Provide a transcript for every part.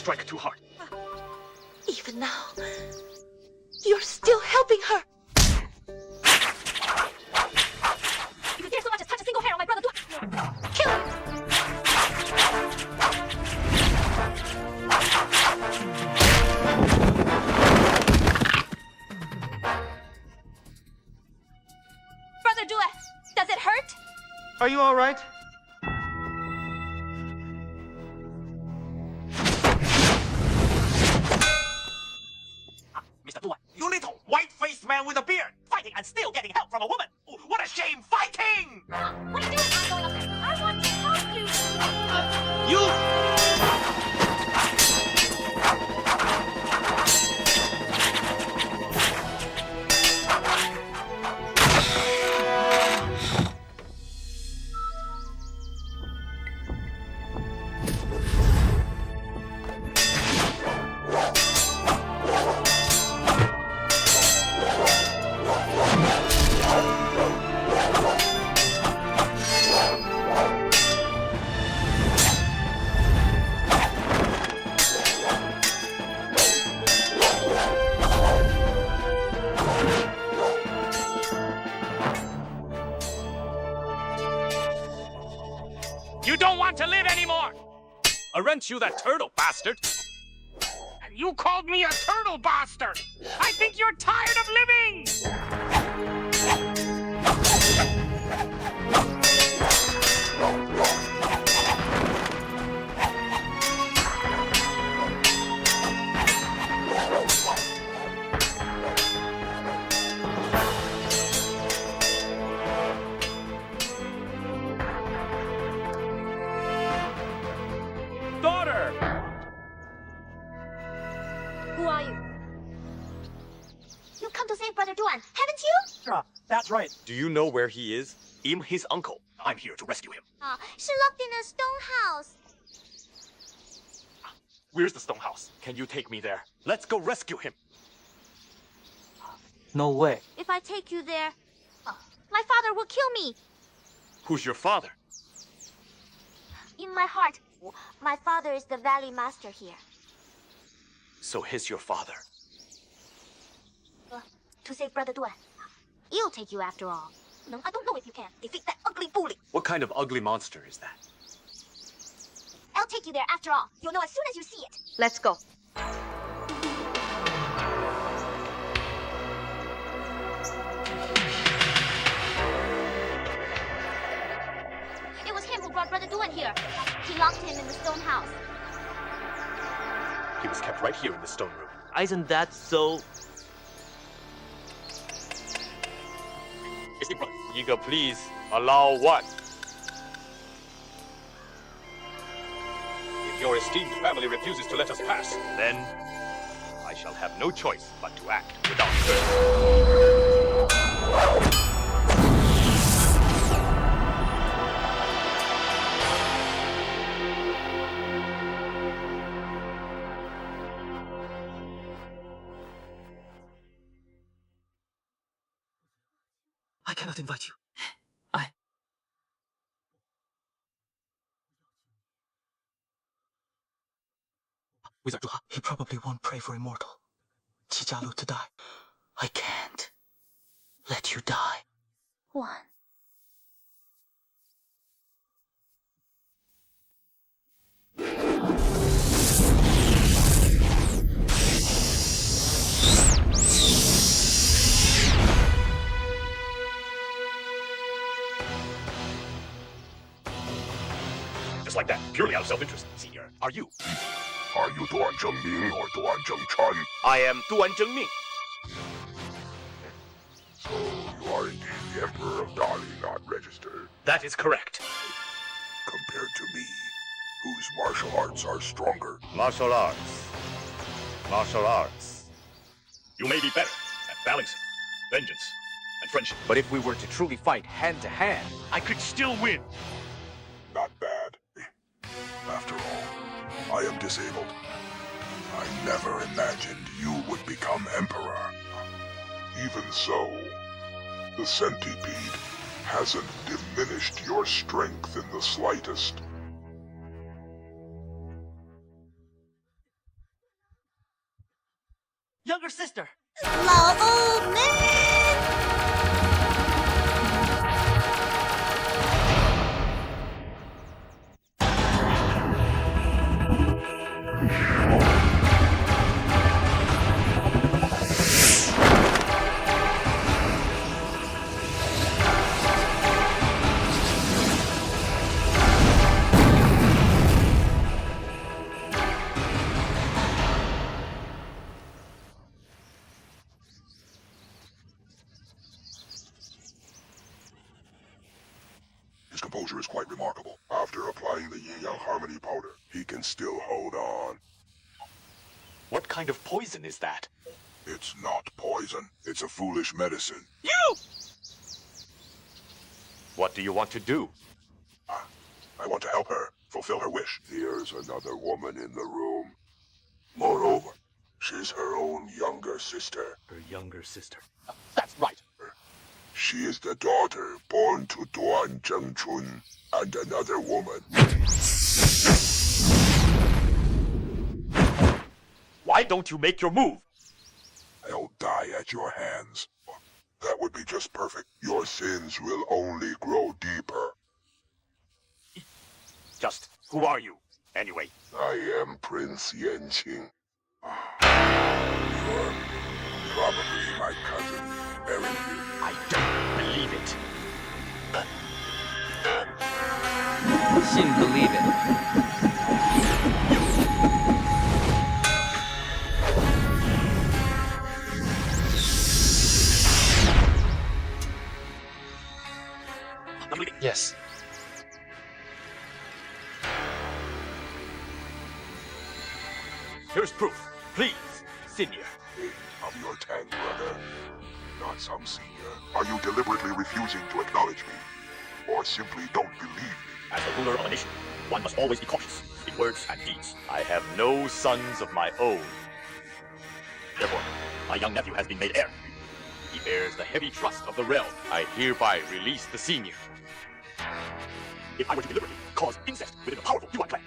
strike too hard. Even now, you're still helping her. If you dare so much as touch a single hair on my brother, kill him! Brother Due, does it hurt? Are you all right? Mr. Due, you little white-faced man with a beard, fighting and still getting help from a woman. What a shame, fighting! What are you doing? I'm going up there. I want to help you. You... You don't want to live anymore! Aren't you that turtle bastard? And you called me a turtle bastard! I think you're tired of living! Daughter! Who are you? You've come to save Brother Duan, haven't you? That's right. Do you know where he is? I'm his uncle. I'm here to rescue him. She locked in a stone house. Where's the stone house? Can you take me there? Let's go rescue him. No way. If I take you there, my father will kill me. Who's your father? In my heart, my father is the valley master here. So he's your father. To save Brother Duan. He'll take you after all. No, I don't know if you can defeat that ugly bully. What kind of ugly monster is that? I'll take you there after all. You'll know as soon as you see it. Let's go. It was him who brought Brother Duan here. He locked him in the stone house. He was kept right here in the stone room. Isn't that so? 一个 please allow one. If your esteemed family refuses to let us pass, then I shall have no choice but to act without courtesy. I cannot invite you. Wizard Duha, he probably won't pray for immortal. Chijalu to die. I can't let you die. One. Just like that, purely out of self-interest. Senior, are you? Are you Duan Zhengming or Duan Zhengchan? I am Duan Zhengming. So you are indeed the Emperor of Dali, not registered. That is correct. Compared to me, whose martial arts are stronger. Martial arts. Martial arts. You may be better at balancing vengeance and friendship. But if we were to truly fight hand to hand, I could still win. Not bad. After all, I am disabled. I never imagined you would become Emperor. Even so, the centipede hasn't diminished your strength in the slightest. sister. 老欧妹。His composure is quite remarkable. After applying the yin-yang harmony powder, he can still hold on. What kind of poison is that? It's not poison. It's a foolish medicine. You! What do you want to do? I want to help her fulfill her wish. There's another woman in the room. Moreover, she's her own younger sister. Her younger sister. That's right. She is the daughter born to Duan Zhengchun and another woman. Why don't you make your move? I'll die at your hands. That would be just perfect. Your sins will only grow deeper. Just who are you, anyway? I am Prince Yanqing. You're probably my cousin, Aaron. I don't believe it. 信 believe it. Yes. Here's proof. Please, senior. I'm your Tang brother, not some senior. Are you deliberately refusing to acknowledge me? Or simply don't believe me? As the ruler of a nation, one must always be cautious in words and deeds. I have no sons of my own. Therefore, my young nephew has been made heir. He bears the heavy trust of the realm. I hereby release the senior. If I were to deliberately cause incest within the powerful Yuan clan,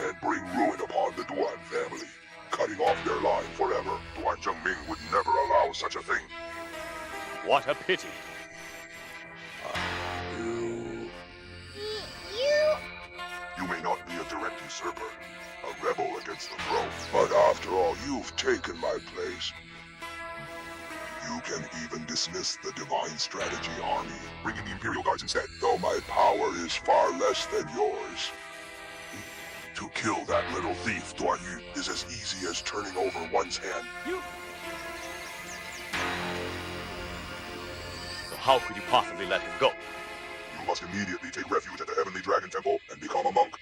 And bring ruin upon the Duan family, cutting off their line forever, Duan Zhengming would never allow such a thing. what a pity. You may not be a direct usurper, a rebel against the throne, but after all, you've taken my place. You can even dismiss the Divine Strategy Army, bringing the Imperial Guards instead, though my power is far less than yours. To kill that little thief, Duan Yu, is as easy as turning over one's hand. So how could you possibly let him go? You must immediately take refuge at the Heavenly Dragon Temple and become a monk.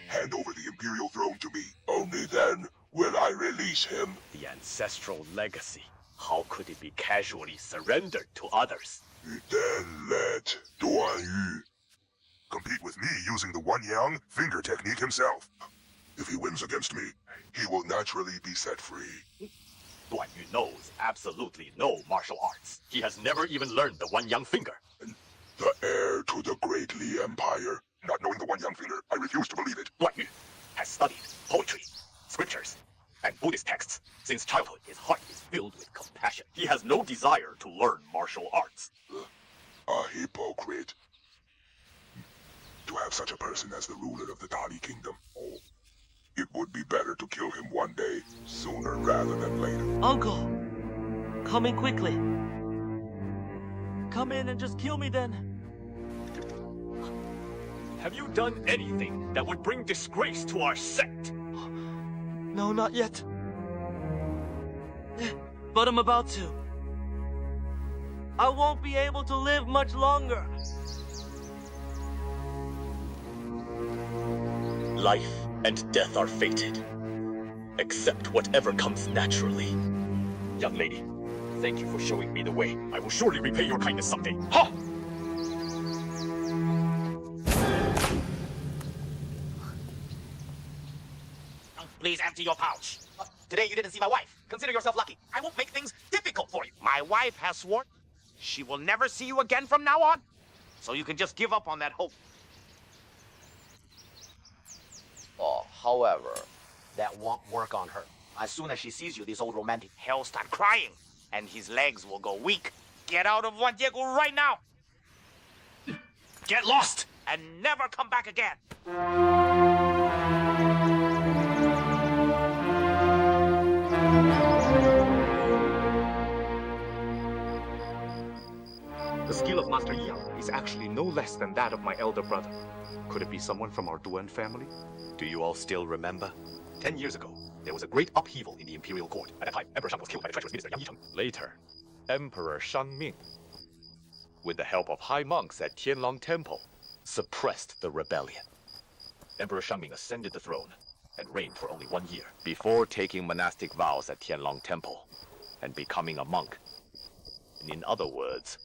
Hand over the Imperial throne to me. Only then will I release him. The ancestral legacy. How could it be casually surrendered to others? Then let Duan Yu compete with me using the One Yang finger technique himself. If he wins against me, he will naturally be set free. Duan Yu knows absolutely no martial arts. He has never even learned the One Yang finger. The heir to the Great Li Empire. Not knowing the One Yang finger, I refuse to believe it. Duan Yu has studied poetry, scriptures, and Buddhist texts. Since childhood, his heart is filled with compassion. He has no desire to learn martial arts. A hypocrite. To have such a person as the ruler of the Dali Kingdom. Oh, it would be better to kill him one day, sooner rather than later. Uncle, coming quickly. Come in and just kill me then. Have you done anything that would bring disgrace to our sect? No, not yet. But I'm about to. I won't be able to live much longer. Life and death are fated. Accept whatever comes naturally. Young lady, thank you for showing me the way. I will surely repay your kindness someday. Ha! Please empty your pouch. Today you didn't see my wife. Consider yourself lucky. I won't make things difficult for you. My wife has sworn she will never see you again from now on. So you can just give up on that hope. However, that won't work on her. As soon as she sees you, this old romantic, he'll start crying, and his legs will go weak. Get out of Wanjiegu right now! Get lost, and never come back again! The skill of Master Yang is actually no less than that of my elder brother. Could it be someone from our Duan family? Do you all still remember? 10 years ago, there was a great upheaval in the imperial court. At that time, Emperor Shang was killed by the treacherous minister Yang Yicheng. Later, Emperor Shangming, with the help of high monks at Tianlang Temple, suppressed the rebellion. Emperor Shangming ascended the throne and reigned for only 1 year before taking monastic vows at Tianlang Temple and becoming a monk. And in other words,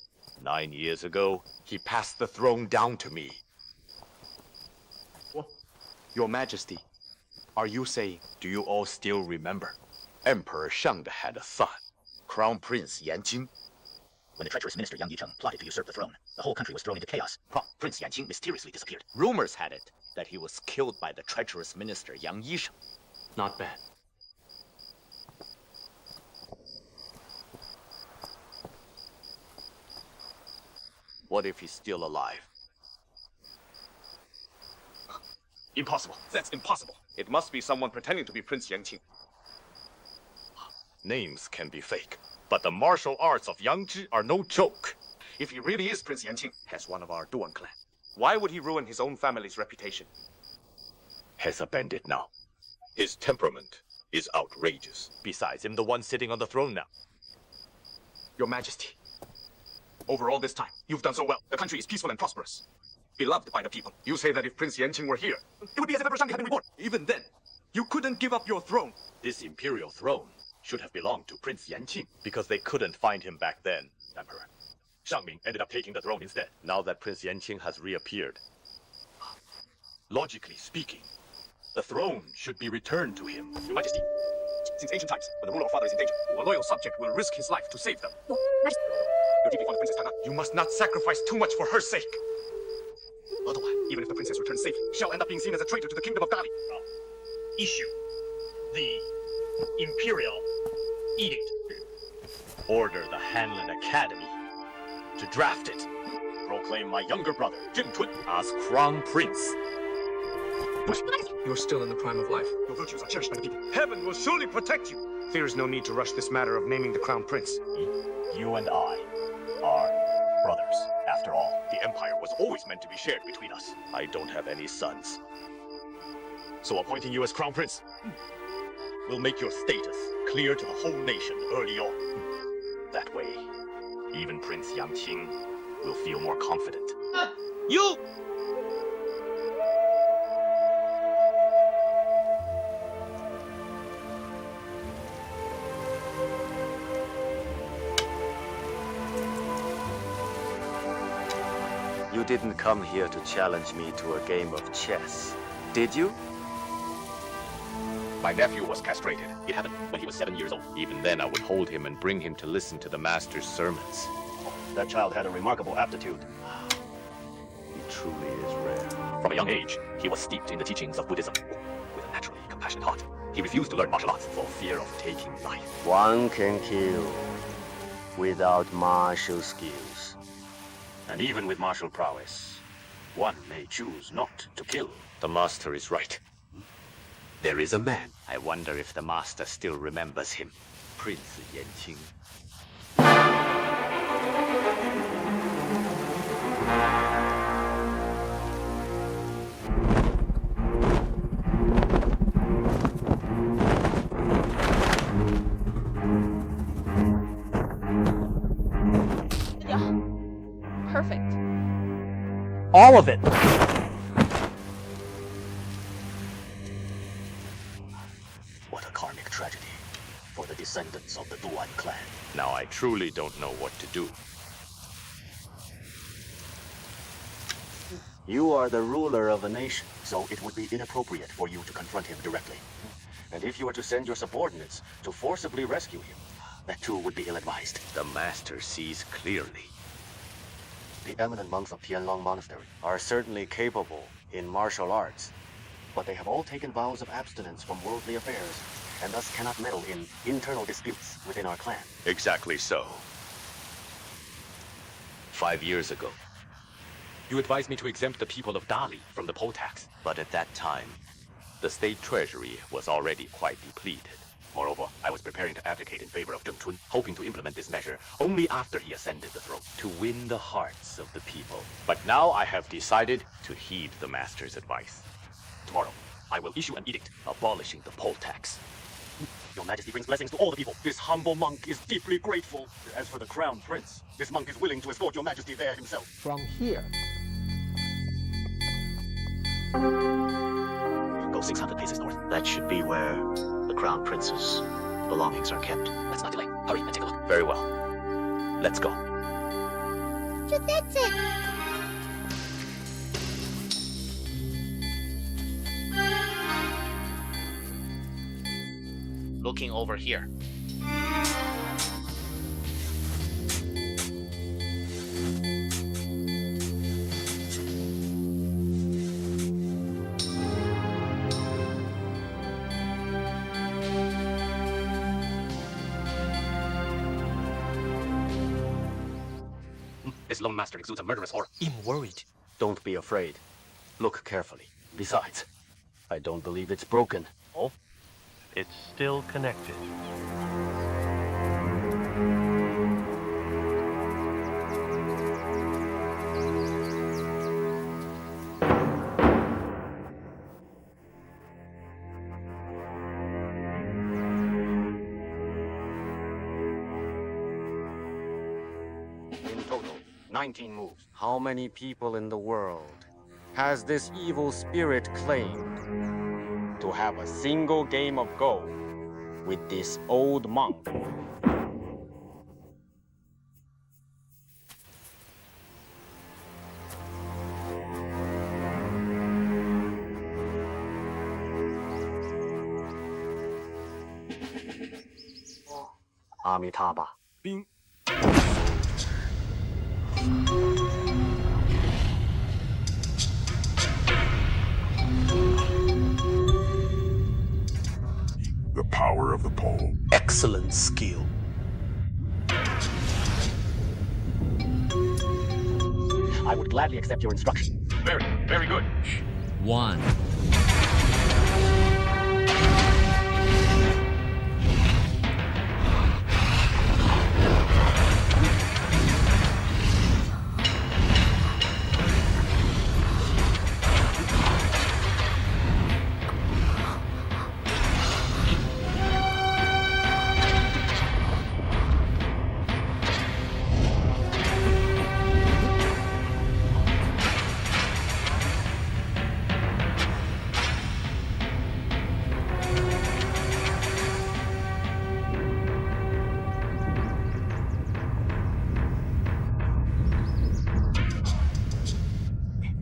9 years ago, he passed the throne down to me. Your Majesty, are you saying? Do you all still remember? Emperor Shang had a son, Crown Prince Yanqing. When the treacherous minister Yang Yicheng plotted to usurp the throne, the whole country was thrown into chaos. Prince Yanqing mysteriously disappeared. Rumors had it that he was killed by the treacherous minister Yang Yicheng. Not bad. What if he's still alive? Impossible. That's impossible. It must be someone pretending to be Prince Yanqing. Names can be fake, but the martial arts of Yang Zhi are no joke. If he really is Prince Yanqing, as one of our Duan clan, why would he ruin his own family's reputation? Has abandoned now. His temperament is outrageous. Besides, I'm the one sitting on the throne now. Your Majesty, over all this time, you've done so well. The country is peaceful and prosperous, beloved by the people. You say that if Prince Yanqing were here, it would be as if Emperor Shang had been reborn. Even then, you couldn't give up your throne. This imperial throne should have belonged to Prince Yanqing because they couldn't find him back then, Emperor. Shangming ended up taking the throne instead. Now that Prince Yanqing has reappeared, logically speaking, the throne should be returned to him. Your Majesty, since ancient times, when the ruler or father is in danger, a loyal subject will risk his life to save them. You're deeply fond of Princess Tana. You must not sacrifice too much for her sake. Otherwise, even if the princess returns safely, she'll end up being seen as a traitor to the kingdom of Dali. Issue the imperial edict. Order the Hanlin Academy to draft it. Proclaim my younger brother, Jim Tun, as Crown Prince. You're still in the prime of life. Your virtues are cherished by the people. Heaven will surely protect you. There is no need to rush this matter of naming the crown prince. You and I are brothers. After all, the empire was always meant to be shared between us. I don't have any sons. So appointing you as Crown Prince will make your status clear to the whole nation early on. That way, even Prince Yanqing will feel more confident. You! You didn't come here to challenge me to a game of chess, did you? My nephew was castrated. It happened when he was 7 years old. Even then, I would hold him and bring him to listen to the master's sermons. That child had a remarkable aptitude. He truly is rare. From a young age, he was steeped in the teachings of Buddhism. With a naturally compassionate heart, he refused to learn martial arts for fear of taking life. One can kill without martial skills. And even with martial prowess, one may choose not to kill. The master is right. There is a man. I wonder if the master still remembers him. Prince Yanqing. Perfect. All of it! What a karmic tragedy for the descendants of the Duan clan. Now I truly don't know what to do. You are the ruler of a nation, so it would be inappropriate for you to confront him directly. And if you were to send your subordinates to forcibly rescue him, that too would be ill-advised. The master sees clearly. The eminent monks of Tianlang Monastery are certainly capable in martial arts, but they have all taken vows of abstinence from worldly affairs and thus cannot meddle in internal disputes within our clan. Exactly so. 5 years ago, You advised me to exempt the people of Dali from the poll tax. but at that time, the state treasury was already quite depleted. Moreover, I was preparing to abdicate in favor of Zheng Chun, hoping to implement this measure only after he ascended the throne. To win the hearts of the people. But now I have decided to heed the master's advice, Tomorrow, I will issue an edict. abolishing the poll tax. Your Majesty brings blessings to all the people. This humble monk is deeply grateful. As for the Crown Prince, this monk is willing to escort your Majesty there himself. From here, Go 600 paces north. That should be where the Crown Prince's belongings are kept. Let's not delay. Hurry and take a look. Very well. Let's go. So that's it. Looking over here. This lone master exudes a murderous aura. I'm worried. Don't be afraid. Look carefully. Besides, I don't believe it's broken. Oh? It's still connected. In total, 19 moves. How many people in the world has this evil spirit claimed to have a single game of Go with this old monk? Amitabha. Bing. The power of the pole. Excellent skill. I would gladly accept your instruction. Very, very good. 1.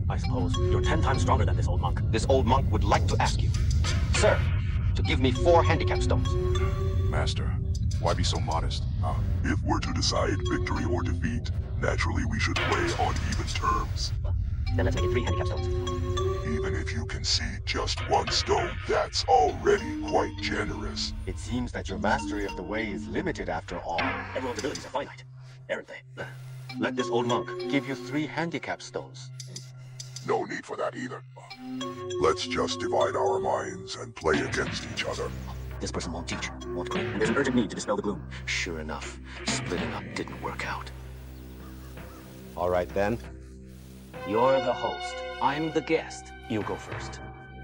I suppose you're 10 times stronger than this old monk. This old monk would like to ask you, sir, to give me 4 handicap stones. Master, why be so modest? If we're to decide victory or defeat, naturally we should play on even terms. Then let's make it 3 handicap stones. Even if you concede just 1 stone, that's already quite generous. It seems that your mastery of the way is limited after all. Everyone's abilities are finite, aren't they? Let this old monk give you 3 handicap stones. No need for that either. Let's just divide our minds and play against each other. This person won't teach, won't quit, and there's an urgent need to dispel the gloom. Sure enough, splitting up didn't work out. All right then. You're the host. I'm the guest. You go first.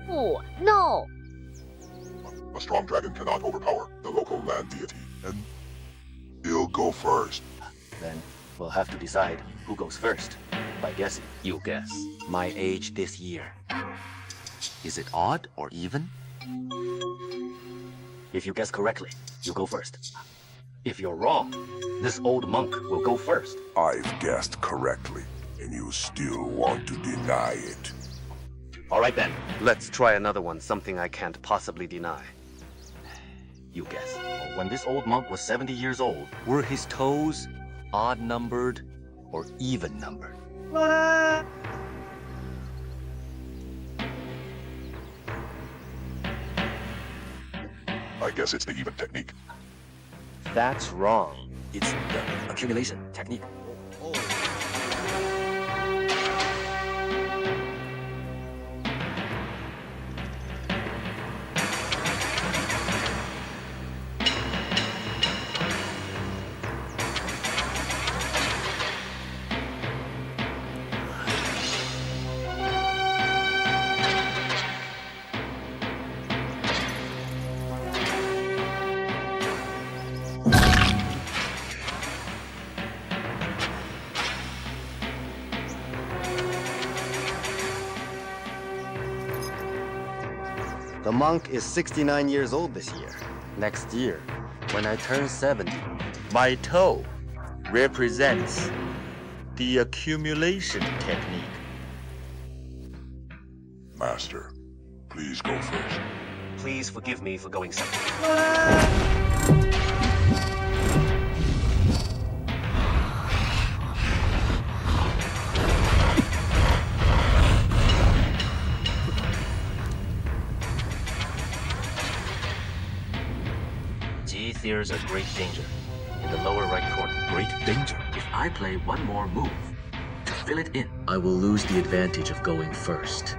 Oh, no. A strong dragon cannot overpower the local land deity, and he'll go first. Then we'll have to decide who goes first by guessing. You guess. My age this year. Is it odd or even? If you guess correctly, you go first. If you're wrong, this old monk will go first. I've guessed correctly, and you still want to deny it. All right then, let's try another one, something I can't possibly deny. You guess. When this old monk was 70 years old, were his toes odd-numbered or even-numbered? I guess it's the even technique. That's wrong. It's the accumulation technique. The monk is 69 years old this year. Next year, when I turn 70. My toe represents the accumulation technique. Master, please go first. Please forgive me for going second. There's a great danger in the lower right corner. Great danger. If I play one more move to fill it in, I will lose the advantage of going first.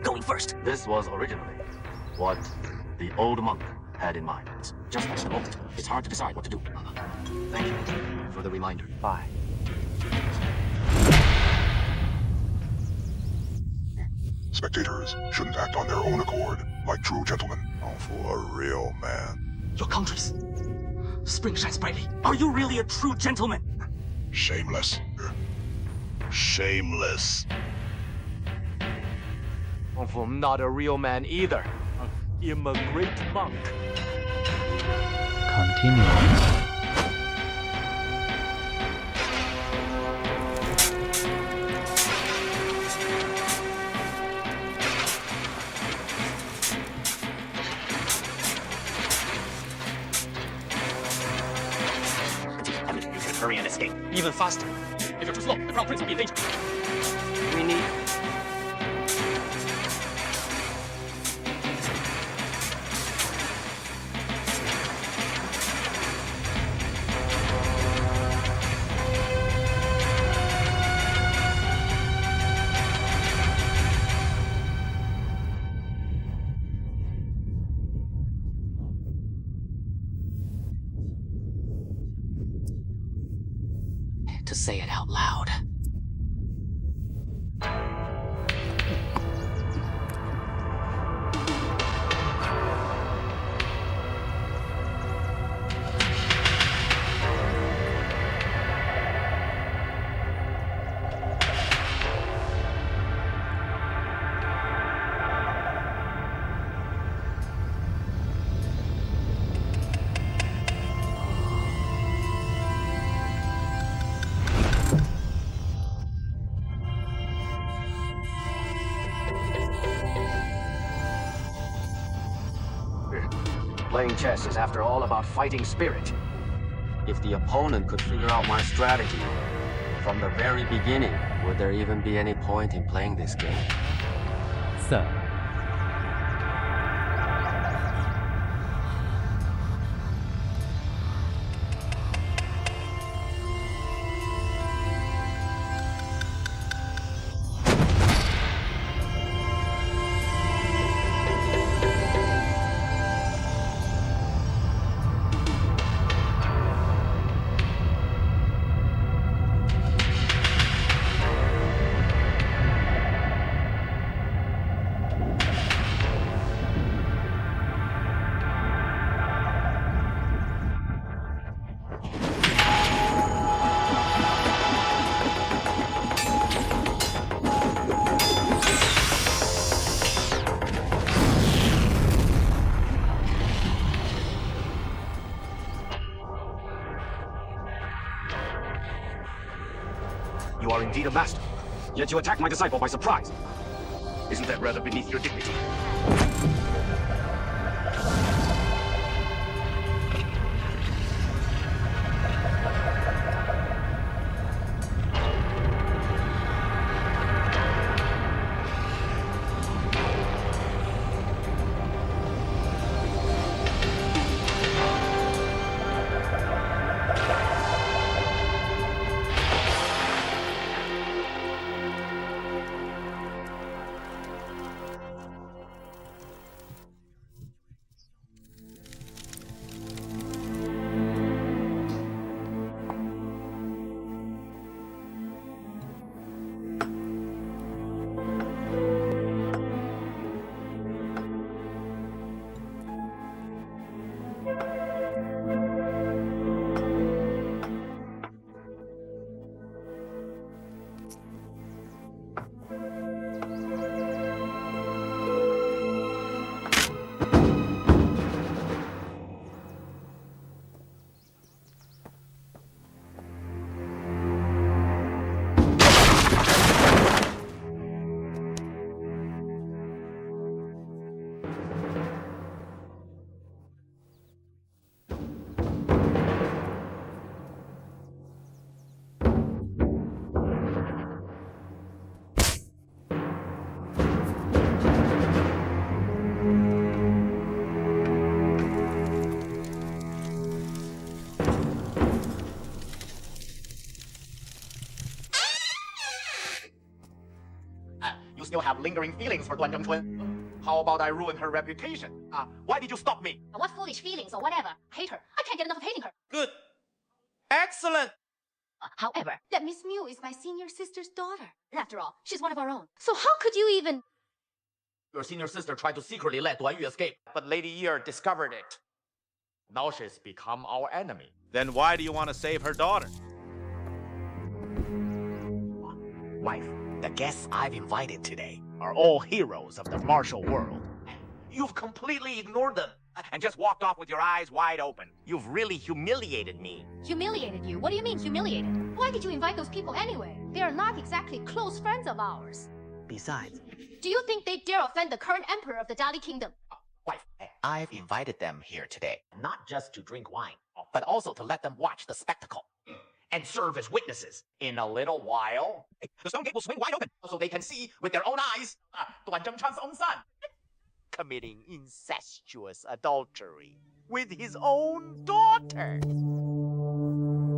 Going first. This was originally what the old monk had in mind. Just at the moment, it's hard to decide what to do. Thank you for the reminder. Bye. Spectators shouldn't act on their own accord, like true gentlemen. Oh, for a real man. Your countries. Spring shines brightly. Are you really a true gentleman? Shameless. Shameless. I'm not a real man either. I'm a great monk. Continue. Hurry and escape. Even faster. If you're too slow, the Crown Prince will be in danger. We need... to say it out loud. Playing chess is, after all, about fighting spirit. If the opponent could figure out my strategy from the very beginning, would there even be any point in playing this game? Sir. You are indeed a master, yet you attack my disciple by surprise. Isn't that rather beneath your dignity? still have lingering feelings for Duan Zhengchun. How about I ruin her reputation? Why did you stop me? What foolish feelings or whatever. Hate her. I can't get enough of hating her. Good. Excellent. However, that Miss Mew is my senior sister's daughter. After all, she's one of our own. So how could you even... Your senior sister tried to secretly let Duan Yu escape, but Lady Yi discovered it. Now she's become our enemy. Then why do you want to save her daughter? Wife, the guests I've invited today are all heroes of the martial world. You've completely ignored them and just walked off with your eyes wide open. You've really humiliated me. Humiliated you? What do you mean, humiliated? Why did you invite those people anyway? They are not exactly close friends of ours. Besides, Do you think they dare offend the current emperor of the Dali Kingdom? wife, I've invited them here today, not just to drink wine, but also to let them watch the spectacle and serve as witnesses. In a little while, the stone gate will swing wide open so they can see with their own eyes Duan Zhengchan's own son committing incestuous adultery with his own daughter.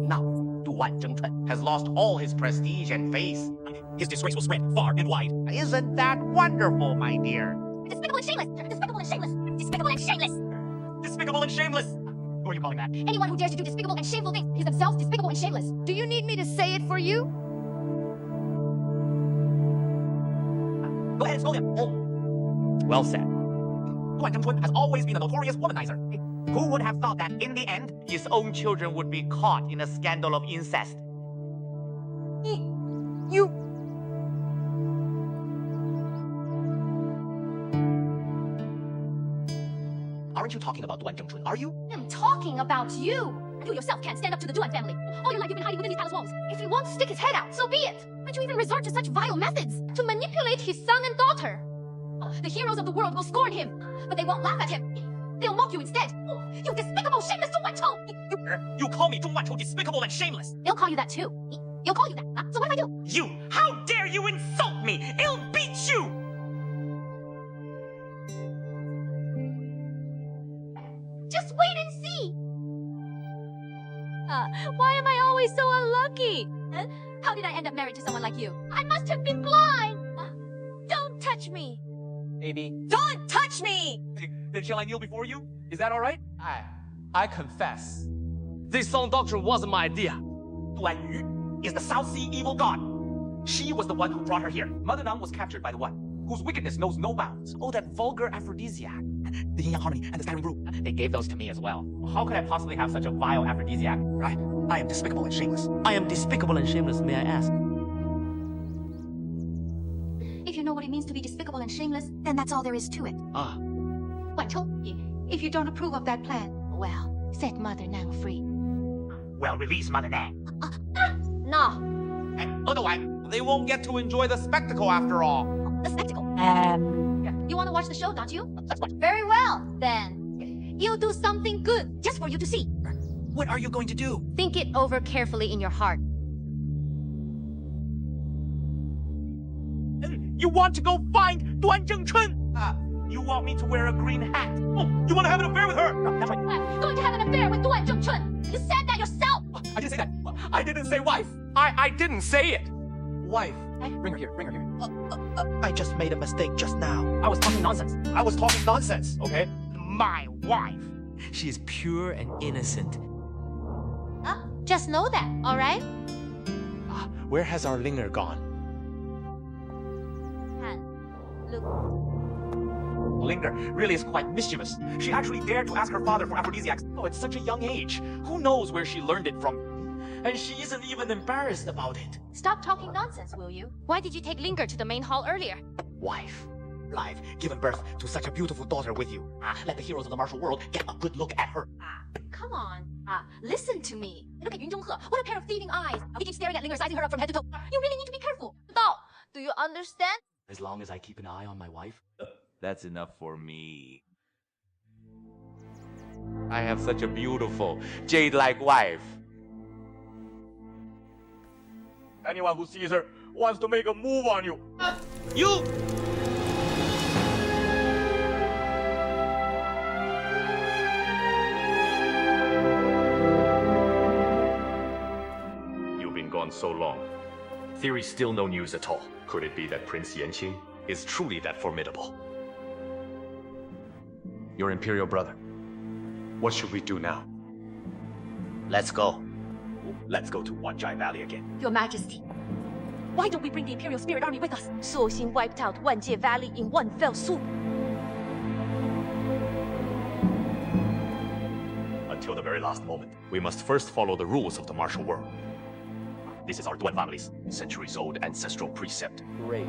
Now, Duan Zhengchun has lost all his prestige and face. His disgrace will spread far and wide. Isn't that wonderful, my dear? Despicable and shameless! Despicable and shameless! Despicable and shameless! Despicable and shameless! Who are you calling that? Anyone who dares to do despicable and shameful things is themselves despicable and shameless. Do you need me to say it for you? Go ahead and scold him. Oh. Well said. Duan Zhengchun has always been a notorious womanizer. Who would have thought that in the end, his own children would be caught in a scandal of incest? You... Aren't you talking about Duan Zhengchun, are you? I'm talking about you. You yourself can't stand up to the Duan family. All your life you've been hiding within these palace walls. If he wants to stick his head out, so be it. Why'd you even resort to such vile methods? To manipulate his son and daughter. The heroes of the world will scorn him, but they won't laugh at him. They'll mock you instead. You despicable, shameless Zhong Wanchou! You call me Zhong Wanchou despicable and shameless. They'll call you that too. They'll call you that. So what if I do? You! How dare you insult me! I'll beat you! Just wait and see. Why am I always so unlucky? How did I end up married to someone like you? I must have been blind. Don't touch me. Maybe. Don't touch me! Then shall I kneel before you? Is that all right? I confess. This song doctrine wasn't my idea. Duan Yu is the South Sea evil god. She was the one who brought her here. Mother Nang was captured by the one whose wickedness knows no bounds. Oh, that vulgar aphrodisiac. The Yin Yang Harmony and the Skyrim Brew. They gave those to me as well. How could I possibly have such a vile aphrodisiac? I am despicable and shameless. I am despicable and shameless, may I ask? If you know what it means to be despicable and shameless, then that's all there is to it. Wanchou, if you don't approve of that plan, well, set Mother Nang free. Well, release Mother Nang. No. And otherwise, they won't get to enjoy the spectacle after all. The spectacle. You want to watch the show, don't you? Let's watch. Very well, then. You'll do something good, just for you to see. What are you going to do? Think it over carefully in your heart. You want to go find Duan Zhengchun? You want me to wear a green hat? Oh, you want to have an affair with her? No, that's right. I'm going to have an affair with Duan Zhengchun. You said that yourself. I didn't say that. I didn't say wife. I didn't say it. Wife. Bring her here. Bring her here. I just made a mistake just now. I was talking nonsense. I was talking nonsense, okay? My wife. She is pure and innocent. Just know that, all right? Where has our Linger gone? Look. Linger really is quite mischievous. She actually dared to ask her father for aphrodisiacs. Oh, at such a young age. Who knows where she learned it from? And she isn't even embarrassed about it. Stop talking nonsense, will you? Why did you take Linger to the main hall earlier? Wife, I've given birth to such a beautiful daughter with you. Let the heroes of the martial world get a good look at her. Come on. Listen to me. Look at Yun Zhonghe. What a pair of thieving eyes. We keep staring at Linger, sizing her up from head to toe. You really need to be careful. Dao, do you understand? As long as I keep an eye on my wife, that's enough for me. I have such a beautiful, jade-like wife. Anyone who sees her wants to make a move on you. You! You've been gone so long. Theory still no news at all. Could it be that Prince Yanqing is truly that formidable. Your imperial brother. What should we do now? Let's go. Let's go to Wanjai Valley again. Your Majesty, why don't we bring the Imperial Spirit Army with us? So Xin wiped out Wanjie Valley in one fell swoop. Until the very last moment, we must first follow the rules of the martial world. This is our Duan family's centuries-old ancestral precept. Great.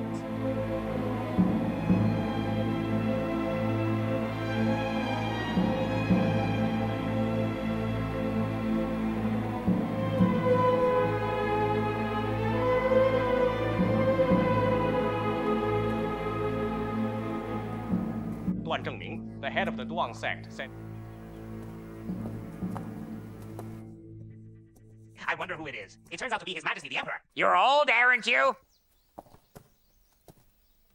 段正明, the head of the Duan sect, said, I wonder who it is. It turns out to be His Majesty the Emperor. You're old, aren't you?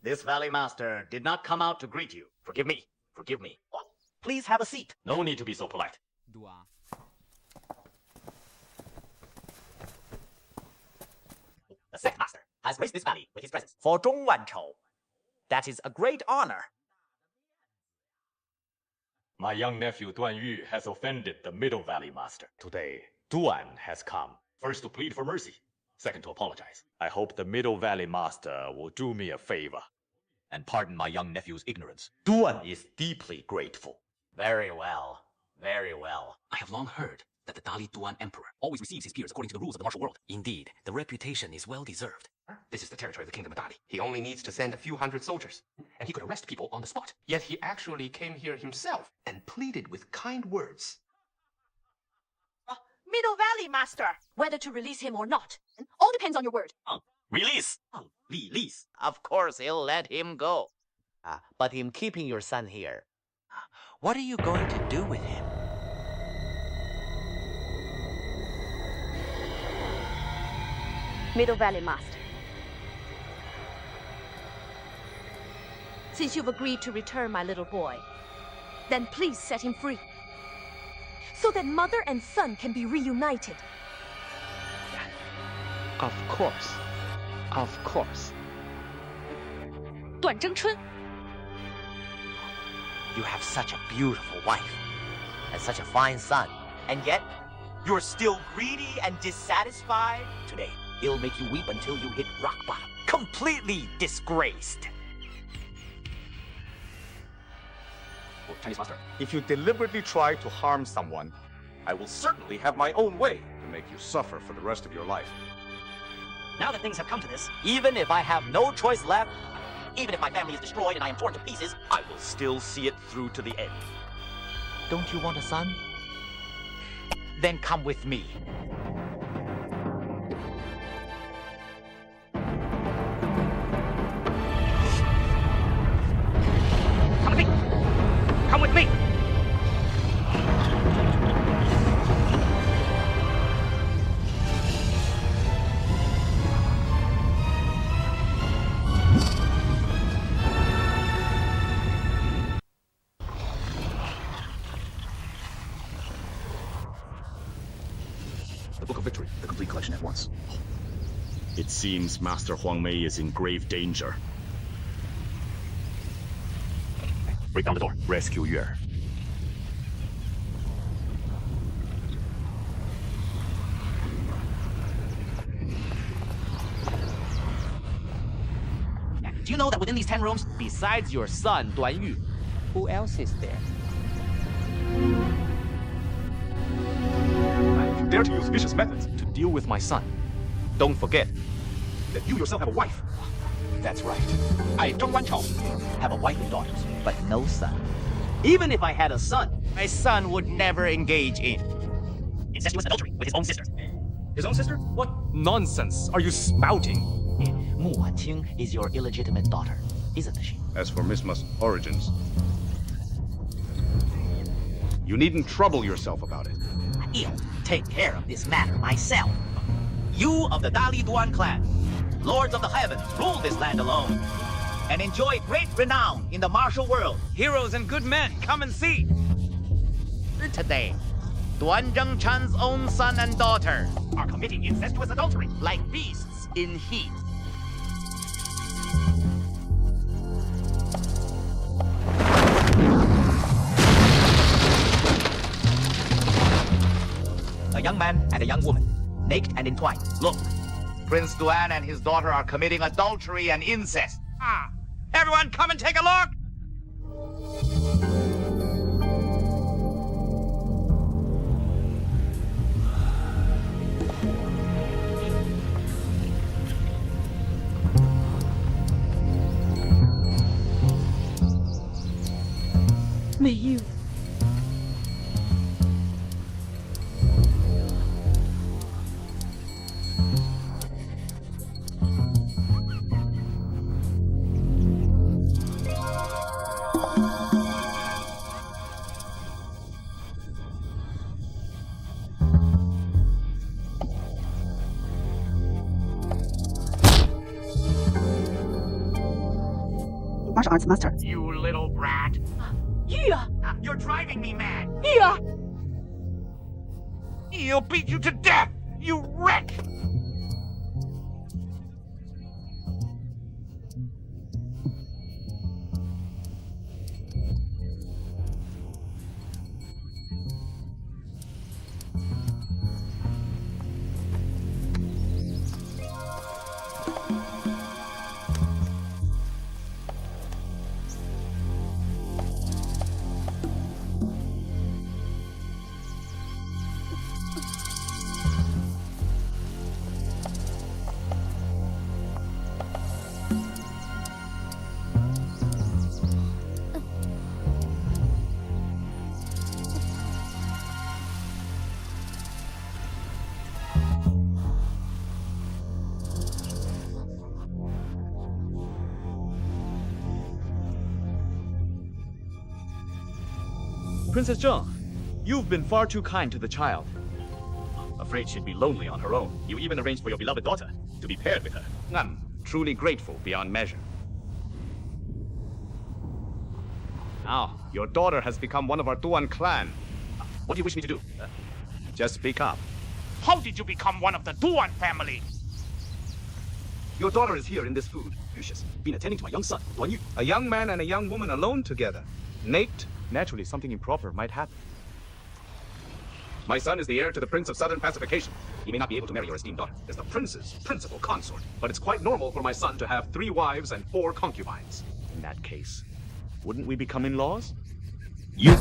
This Valley Master did not come out to greet you. Forgive me. Forgive me. Please have a seat. No need to be so polite. The Sect Master has graced this valley with his presence. For Zhong Wanchou, that is a great honor. My young nephew Duan Yu has offended the Middle Valley Master. Today, Duan has come, first to plead for mercy, second to apologize. I hope the Middle Valley Master will do me a favor and pardon my young nephew's ignorance. Duan is deeply grateful. Very well. Very well. I have long heard that the Dali Duan Emperor always receives his peers according to the rules of the martial world. Indeed, the reputation is well deserved. This is the territory of the Kingdom of Dali. He only needs to send a few hundred soldiers, and he could arrest people on the spot. Yet he actually came here himself and pleaded with kind words. Middle Valley Master, whether to release him or not, all depends on your word. Release! Release. Of course, he'll let him go. But in keeping your son here, what are you going to do with him? Middle Valley Master, since you've agreed to return my little boy, then please set him free, so that mother and son can be reunited. Of course. Of course. 段争春, You have such a beautiful wife and such a fine son, and yet you're still greedy and dissatisfied? Today, it'll make you weep until you hit rock bottom. Completely disgraced. Chinese Master, if you deliberately try to harm someone, I will certainly have my own way to make you suffer for the rest of your life. Now that things have come to this, even if I have no choice left, even if my family is destroyed and I am torn to pieces, I will still see it through to the end. Don't you want a son? Then come with me. Come with me! Come with me! The Book of Victory, the complete collection at once. It seems Master Huang Mei is in grave danger. Break down the door. Rescue Yue. Do you know that within these 10 rooms, besides your son, Duan Yu, who else is there? If you dare to use vicious methods to deal with my son, don't forget that you yourself have a wife. That's right. I, Zhong Wanchou, have a wife and daughters, but no son. Even if I had a son, my son would never engage in incestuous adultery with his own sister. His own sister? What nonsense are you spouting? Mu Wanqing is your illegitimate daughter, isn't she? As for Miss Mu's origins, you needn't trouble yourself about it. I'll take care of this matter myself. You of the Dali Duan clan, lords of the heavens, rule this land alone, and enjoy great renown in the martial world. Heroes and good men, come and see! Today, Duan Zhengchan's own son and daughter are committing incestuous adultery like beasts in heat. A young man and a young woman, naked and entwined. Look, Prince Duan and his daughter are committing adultery and incest. Ah, everyone come and take a look! May you. Martial arts master. You little brat. Yeah. You're driving me mad. Yeah. He'll beat you to death, you wreck! Princess Zheng, you've been far too kind to the child. Afraid she'd be lonely on her own. You even arranged for your beloved daughter to be paired with her. I'm truly grateful beyond measure. Now, your daughter has become one of our Duan clan. What do you wish me to do? Just speak up. How did you become one of the Duan family? Your daughter is here in this food. She's been attending to my young son, Duan Yu. A young man and a young woman alone together. Naked, naturally something improper might happen. My son is the heir to the Prince of Southern Pacification. He may not be able to marry your esteemed daughter as the prince's principal consort, but it's quite normal for my son to have 3 wives and 4 concubines. In that case, wouldn't we become in-laws? You...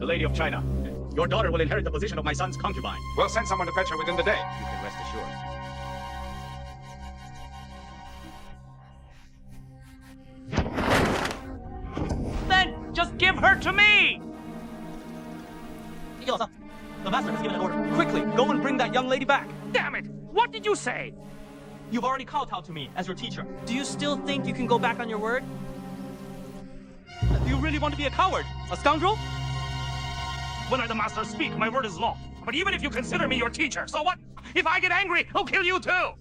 Lady of China, your daughter will inherit the position of my son's concubine. We'll send someone to fetch her within the day. You can rest assured. Then just give her to me! The master has given an order. Quickly, go and bring that young lady back. Damn it! What did you say? You've already kowtowed to me as your teacher. Do you still think you can go back on your word? Do you really want to be a coward? A scoundrel? When I, the master, speak, my word is law. But even if you consider me your teacher, so what? If I get angry, I'll kill you too!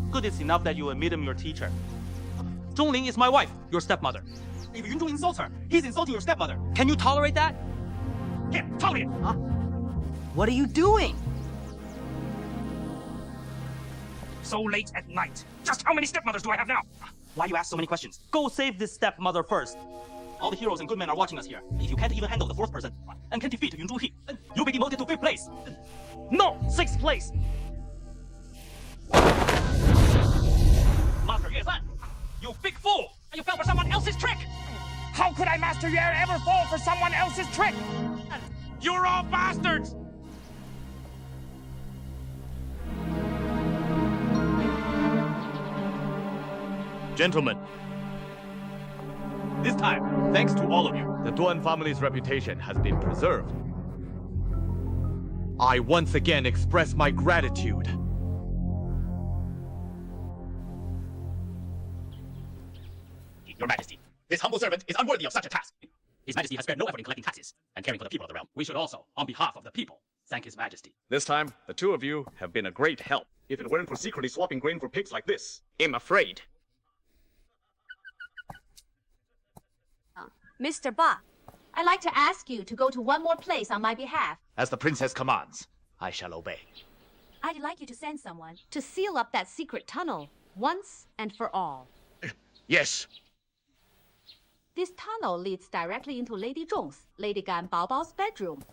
Good is enough that you admit him your teacher. Zhongling is my wife, your stepmother. If Yunzhong insults her, he's insulting your stepmother. Can you tolerate that? Here, tell me! Huh? What are you doing? So late at night. Just how many stepmothers do I have now? Why do you ask so many questions? Go save this stepmother first. All the heroes and good men are watching us here. If you can't even handle the 4th person and can defeat Yun Zhu He, you'll be demoted to 5th place. No, 6th place. Master Yue Fan, you big fool! You fell for someone else's trick! How could I, Master Yue, ever fall for someone else's trick? You're all bastards! Gentlemen, this time, thanks to all of you, the Duan family's reputation has been preserved. I once again express my gratitude. Your Majesty, this humble servant is unworthy of such a task. His Majesty has spared no effort in collecting taxes and caring for the people of the realm. We should also, on behalf of the people, thank His Majesty. This time, the two of you have been a great help. If it weren't for secretly swapping grain for pigs like this, I'm afraid. Mr. Ba, I'd like to ask you to go to one more place on my behalf. As the princess commands, I shall obey. I'd like you to send someone to seal up that secret tunnel once and for all. Yes. This tunnel leads directly into Lady Zhong's, Lady Gan Baobao's bedroom.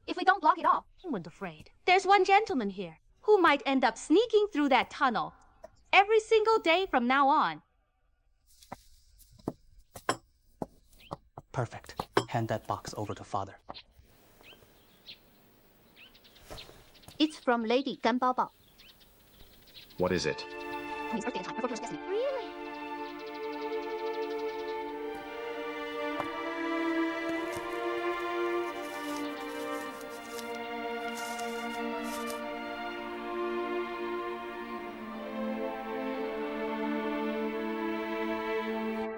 If we don't block it off, I wasn't afraid. There's one gentleman here who might end up sneaking through that tunnel every single day from now on. Perfect. Hand that box over to Father. It's from Lady Gan Baobao. What is it? His birthday time before Destiny. Really?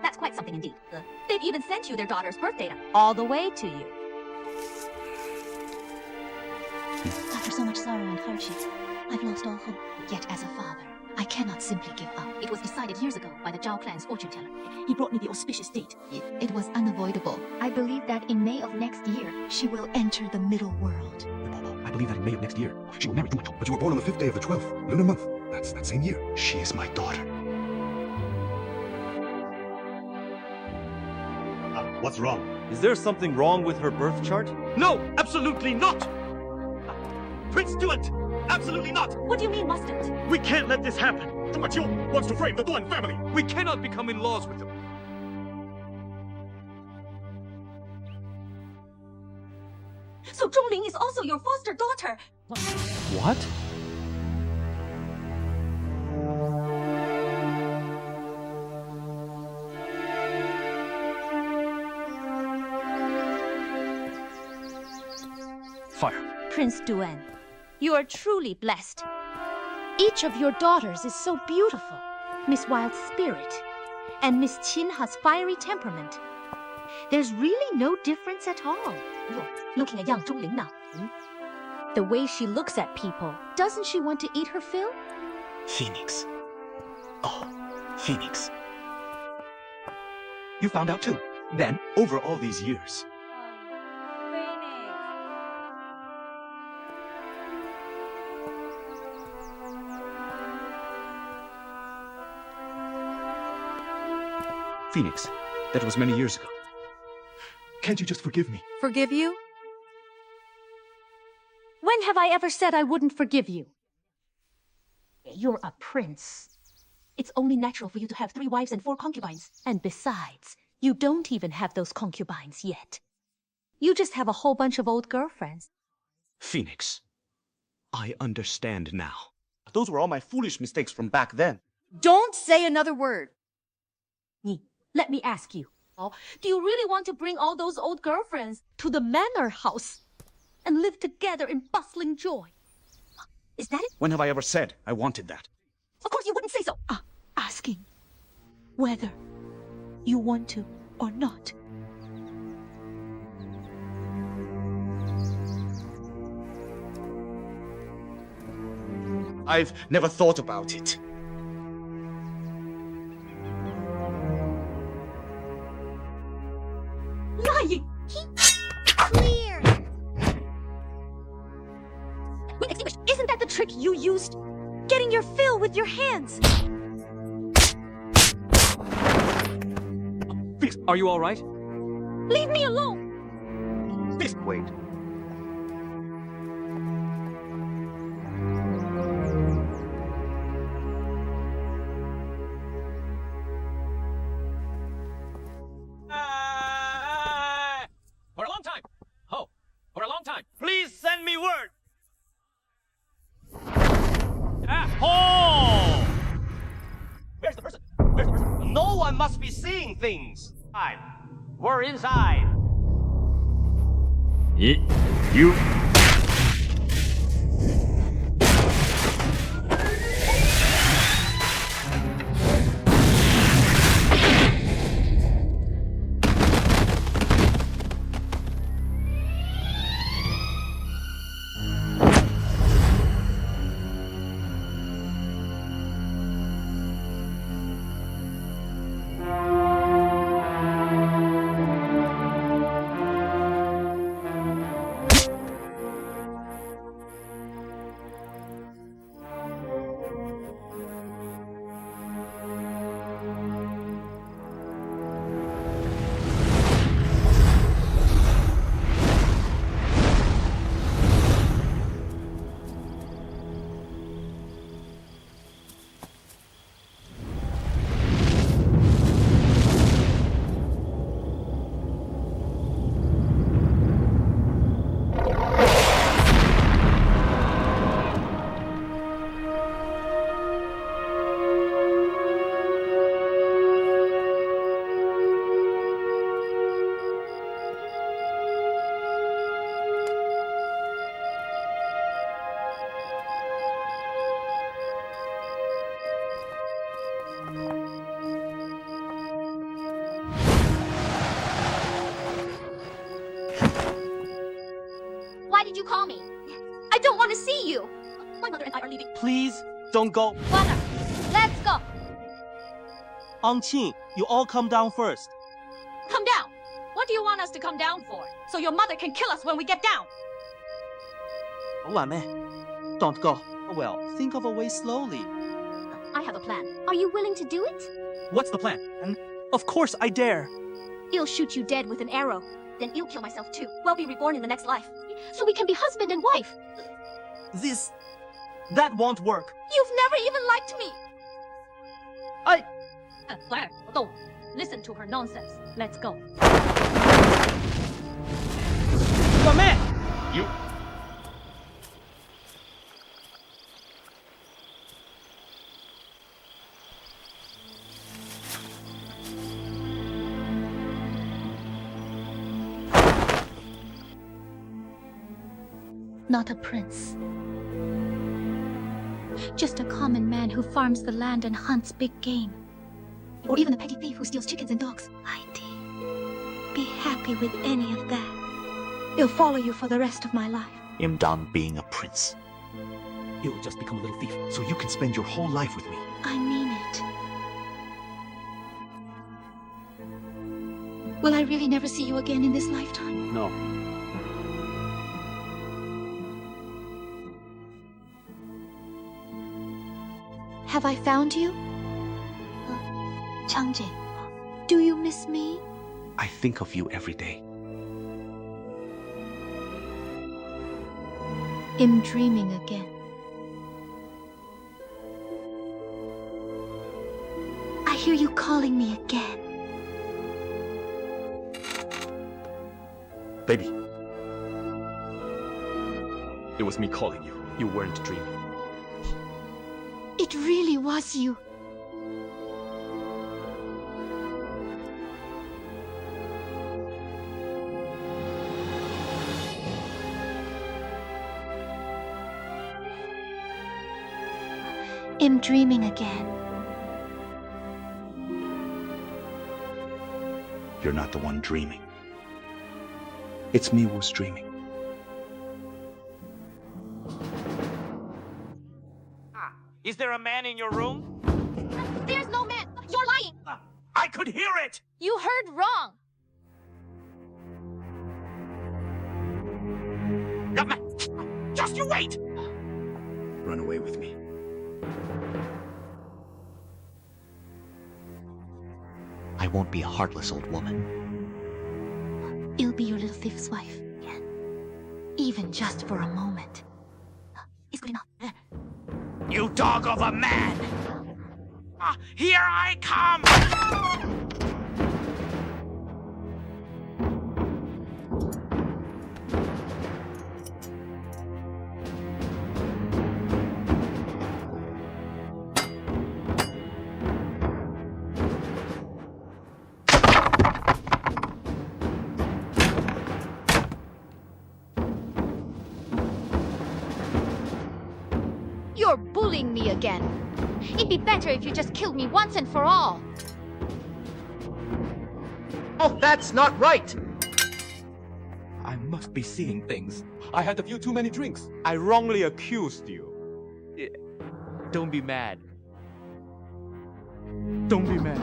That's quite something indeed. They've even sent you their daughter's birth data, all the way to you. After so much sorrow and hardship, I've lost all hope. Yet as a father, I cannot simply give up. It was decided years ago by the Zhao clan's fortune teller. He brought me the auspicious date. It was unavoidable. I believe that in May of next year, she will enter the middle world. I believe that in May of next year, she will marry Du. But you were born on the 5th day of the 12th, lunar month. That's that same year. She is my daughter. What's wrong? Is there something wrong with her birth chart? No, absolutely not! Prince Duant! Absolutely not! What do you mean, mustn't? We can't let this happen! Zhongqiu wants to frame the Duan family! We cannot become in laws with them! So Zhongling is also your foster daughter! What? Fire. Prince Duan, you are truly blessed. Each of your daughters is so beautiful. Miss Wild's spirit, and Miss Qin has fiery temperament. There's really no difference at all. You're looking at young Zhongling now. The way she looks at people, doesn't she want to eat her fill? Phoenix. Oh, Phoenix. You found out too. Then, over all these years. Phoenix, that was many years ago. Can't you just forgive me? Forgive you? When have I ever said I wouldn't forgive you? You're a prince. It's only natural for you to have 3 wives and 4 concubines. And besides, you don't even have those concubines yet. You just have a whole bunch of old girlfriends. Phoenix, I understand now. Those were all my foolish mistakes from back then. Don't say another word. Let me ask you, do you really want to bring all those old girlfriends to the manor house and live together in bustling joy? Is that it? When have I ever said I wanted that? Of course you wouldn't say so. Asking whether you want to or not. I've never thought about it. Lying! Clear! When extinguished, isn't that the trick you used? Getting your fill with your hands! Phoenix, are you all right? Leave me alone! Please, wait. For a long time, time. Please send me word. Oh! Where's the person? Where's the person? No one must be seeing things. We're inside. You. Why did you call me? I don't want to see you. My mother and I are leaving. Please, don't go. Father, let's go. Aunt Qing, you all come down first. Come down. What do you want us to come down for? So your mother can kill us when we get down. Wan Mei, don't go. Well, think of a way slowly. I have a plan. Are you willing to do it? What's the plan? Of course I dare. I'll shoot you dead with an arrow. Then I'll kill myself too. We'll be reborn in the next life. So we can be husband and wife. That won't work. You've never even liked me. Claire, don't listen to her nonsense. Let's go. Wan Mei! You. Not a prince. Just a common man who farms the land and hunts big game. Or even a petty thief who steals chickens and dogs. Heidi, be happy with any of that. It'll follow you for the rest of my life. I'm done being a prince. You'll just become a little thief, so you can spend your whole life with me. I mean it. Will I really never see you again in this lifetime? No. Have I found you? Changjin, do you miss me? I think of you every day. I'm dreaming again. I hear you calling me again. Baby. It was me calling you. You weren't dreaming. It really was you. I'm dreaming again. You're not the one dreaming. It's me who's dreaming. Is there a man in your room? There's no man. You're lying. I could hear it. You heard wrong. Just you wait. Run away with me. I won't be a heartless old woman. I'll be your little thief's wife. Even just for a moment. It's good enough. You dog of a man! Here I come! You're bullying me again. It'd be better if you just killed me once and for all. Oh, that's not right! I must be seeing things. I had a few too many drinks. I wrongly accused you. Don't be mad. Don't be mad.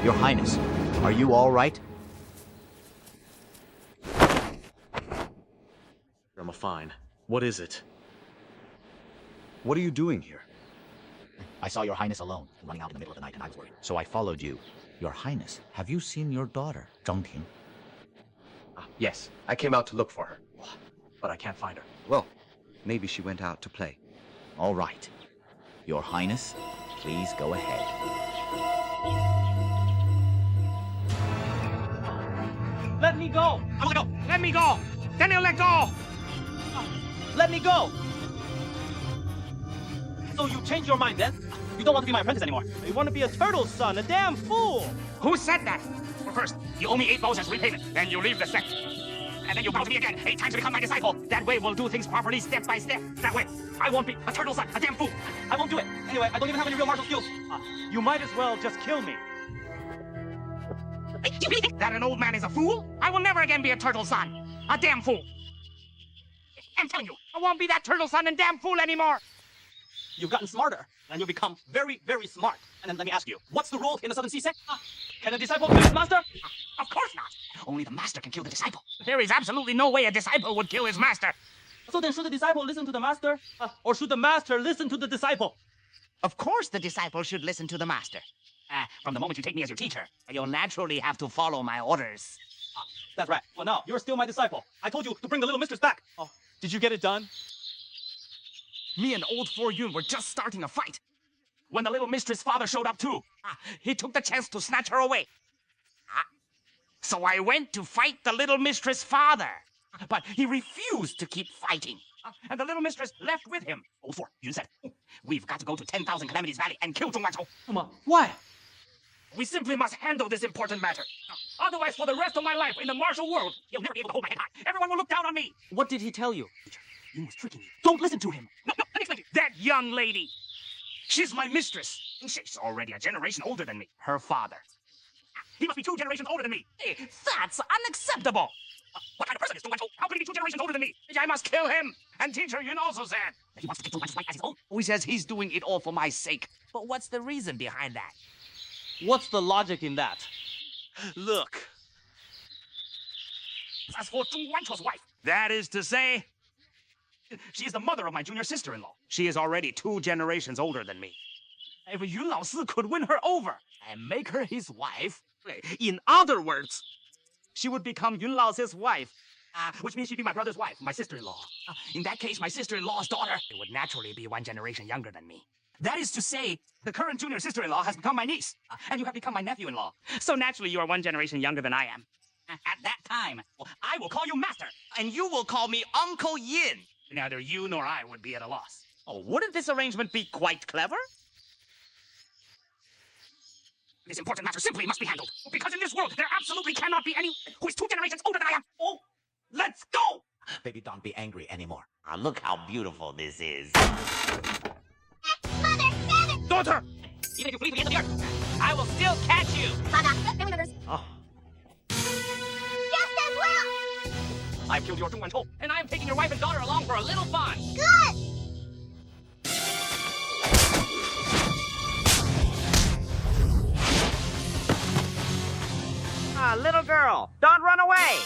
Your Highness, are you all right? I'm fine. What is it? What are you doing here? I saw Your Highness alone, running out in the middle of the night, and I was worried. So I followed you. Your Highness, have you seen your daughter, Zhang Ting? Yes, I came out to look for her. But I can't find her. Well, maybe she went out to play. All right. Your Highness, please go ahead. Let me go! I want to go! Let me go! Daniel, let go! Let me go! So you changed your mind then? You don't want to be my apprentice anymore. You want to be a turtle son, a damn fool! Who said that? Well, first, you owe me 8 bows as repayment. Then you leave the sect. And then you bow to me again 8 times to become my disciple. That way we'll do things properly step by step. That way, I won't be a turtle son, a damn fool. I won't do it. Anyway, I don't even have any real martial skills. You might as well just kill me. Do you really think that an old man is a fool? I will never again be a turtle son. A damn fool. I'm telling you, I won't be that turtle son and damn fool anymore. You've gotten smarter, and you've become very, very smart. And then let me ask you, what's the rule in the Southern Sea sect? Can a disciple kill his master? Of course not. Only the master can kill the disciple. There is absolutely no way a disciple would kill his master. So then should the disciple listen to the master? Or should the master listen to the disciple? Of course the disciple should listen to the master. From the moment you take me as your teacher, you'll naturally have to follow my orders. That's right. Well, now, you're still my disciple. I told you to bring the little mistress back. Oh, did you get it done? Me and old Fu Yun were just starting a fight when the little mistress' father showed up too. He took the chance to snatch her away. So I went to fight the little mistress' father, but he refused to keep fighting. And the little mistress left with him. Old Fu Yun said, "We've got to go to 10,000 Calamities Valley and kill Zhong Wanchou." Why? We simply must handle this important matter. Otherwise, for the rest of my life in the martial world, you'll never be able to hold my head high. Everyone will look down on me. What did he tell you? Yun was tricking you. Don't listen to him. No, let me explain to you. That young lady, she's my mistress. She's already a generation older than me. Her father, he must be 2 generations older than me. That's unacceptable. What kind of person is Zhong Wanchou? How could he be 2 generations older than me? I must kill him. And teacher Yun also said that he wants to take Zhong Wanchou's life as his own. He says he's doing it all for my sake. But what's the reason behind that? What's the logic in that? Look. As for Zhong Wanchou's wife, that is to say, she is the mother of my junior sister-in-law. She is already 2 generations older than me. If Yun Lao Si could win her over and make her his wife, in other words, she would become Yun Lao Si's wife, which means she'd be my brother's wife, my sister-in-law. In that case, my sister-in-law's daughter would naturally be 1 generation younger than me. That is to say, the current junior sister-in-law has become my niece, and you have become my nephew-in-law. So naturally, you are 1 generation younger than I am. At that time, I will call you master, and you will call me Uncle Yin. Neither you nor I would be at a loss. Oh, wouldn't this arrangement be quite clever? This important matter simply must be handled, because in this world, there absolutely cannot be anyone who is 2 generations older than I am. Oh, let's go! Baby, don't be angry anymore. Look how beautiful this is. Mother, Father! Daughter! Even if you flee to the end of the earth, I will still catch you! Father, family members. Oh. Just as well! I've killed your Zhong Wanchou, and I'm taking your wife and daughter along for a little fun. Good! Little girl, don't run away!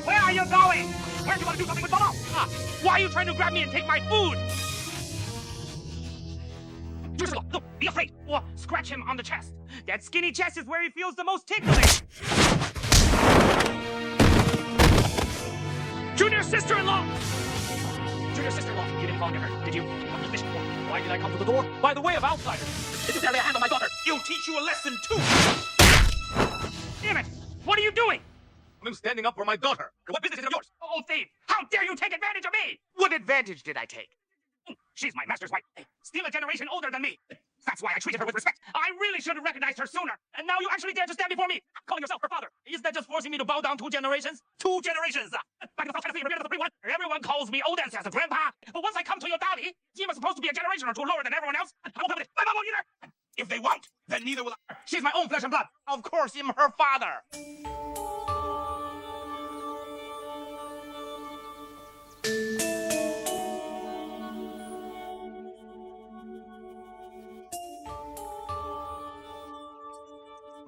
Where are you going? Where do you want to do something with Baba? Why are you trying to grab me and take my food? Look, be afraid. Or scratch him on the chest. That skinny chest is where he feels the most ticklish. Junior sister-in-law! Junior sister-in-law, you didn't fall to her, did you? Why did I come to the door? By the way of outsiders. If you dare lay a hand on my daughter, you'll teach you a lesson too! Damn it! What are you doing? I'm standing up for my daughter. What business is it of yours? Oh, thief! How dare you take advantage of me? What advantage did I take? She's my master's wife, still a generation older than me. That's why I treated her with respect. I really should have recognized her sooner. And now you actually dare to stand before me, calling yourself her father. Isn't that just forcing me to bow down 2 generations? 2 generations! Back in the South China Sea, remember the 3-1? Everyone calls me old ancestor, grandpa. But once I come to your daddy, Jima's supposed to be a generation or 2 lower than everyone else. I won't have it. My mom won't either. If they won't, then neither will I. She's my own flesh and blood. Of course, I'm her father.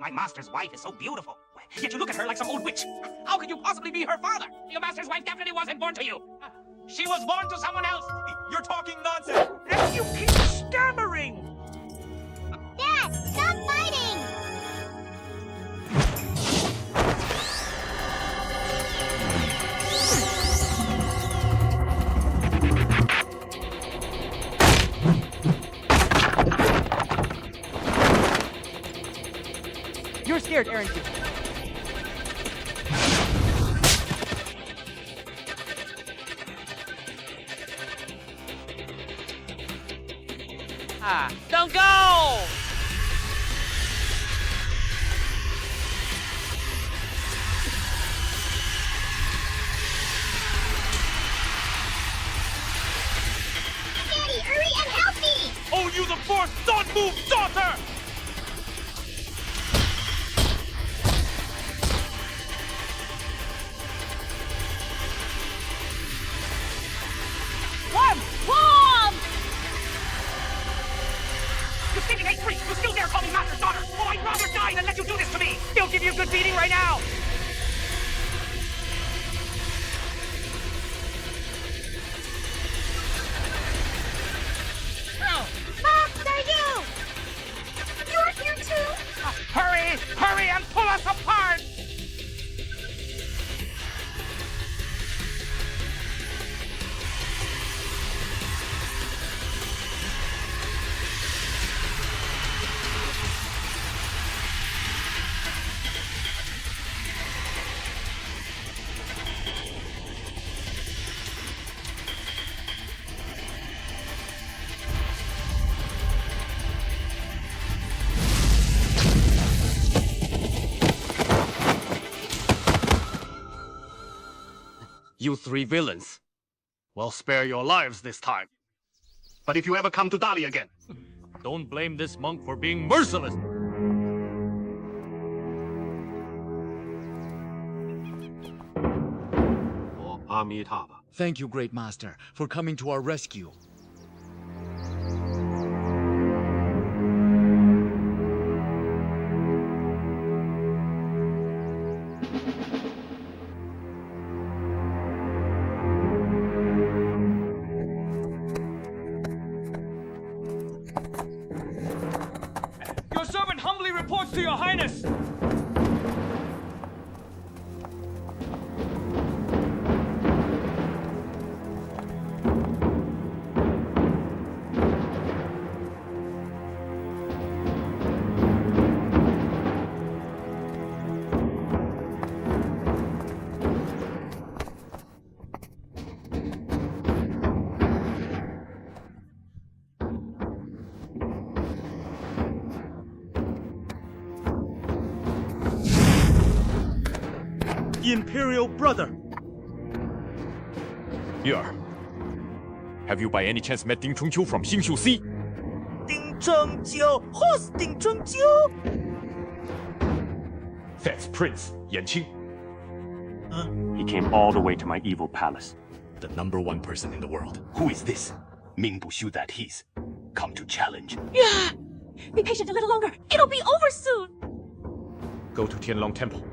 My master's wife is so beautiful. Yet you look at her like some old witch. How could you possibly be her father? Your master's wife definitely wasn't born to you. She was born to someone else. You're talking nonsense. And you keep stammering. Dad, stop fighting! You're scared, aren't you? Don't go! Daddy, hurry and help me! Oh, you the Force! Don't move, daughter! You stinking hate freak! You still dare call me master's daughter! Oh, I'd rather die than let you do this to me! They'll give you a good beating right now! Master, you! You're here too? Hurry! Hurry and pull us apart! You 3 villains. Well, spare your lives this time. But if you ever come to Dali again, don't blame this monk for being merciless! Thank you, Great Master, for coming to our rescue. Your servant humbly reports to your highness! Imperial brother! Here. Have you by any chance met Ding Chengqiu from Xingqiu Sea? Ding Chengqiu? Who's Ding Chengqiu? That's Prince Yan Qing. He came all the way to my evil palace. The #1 person in the world. Who is this? Ming Bu Xiu that he's come to challenge. Yeah! Be patient a little longer. It'll be over soon. Go to Tianlong Temple.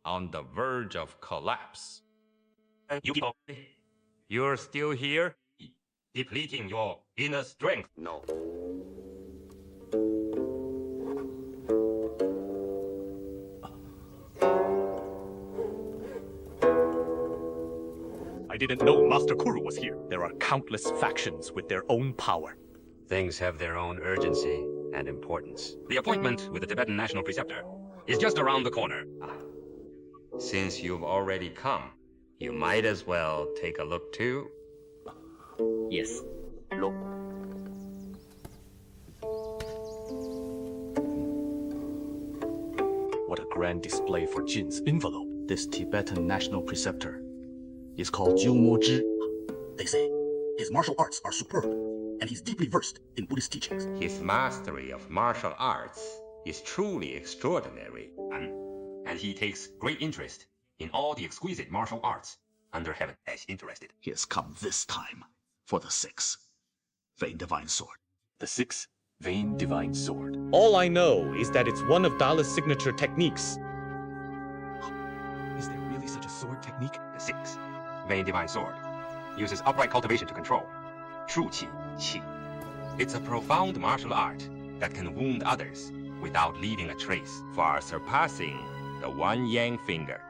On the verge of collapse. You people, you're still here, depleting your inner strength. No. I didn't know Master Kuru was here. There are countless factions with their own power. Things have their own urgency and importance. The appointment with the Tibetan National Preceptor is just around the corner. Since you've already come, you might as well take a look too. Yes. Look. What a grand display for Jin's envelope. This Tibetan national preceptor is called Jiu Zhi. They say his martial arts are superb, and he's deeply versed in Buddhist teachings. His mastery of martial arts is truly extraordinary, and he takes great interest in all the exquisite martial arts under heaven. As interested. He has come this time for the sixth Vein Divine Sword. The sixth Vein Divine Sword. All I know is that it's one of Dala's signature techniques. Is there really such a sword technique? The sixth Vein Divine Sword uses upright cultivation to control. True Qi. It's a profound martial art that can wound others without leaving a trace, far surpassing the one yang finger.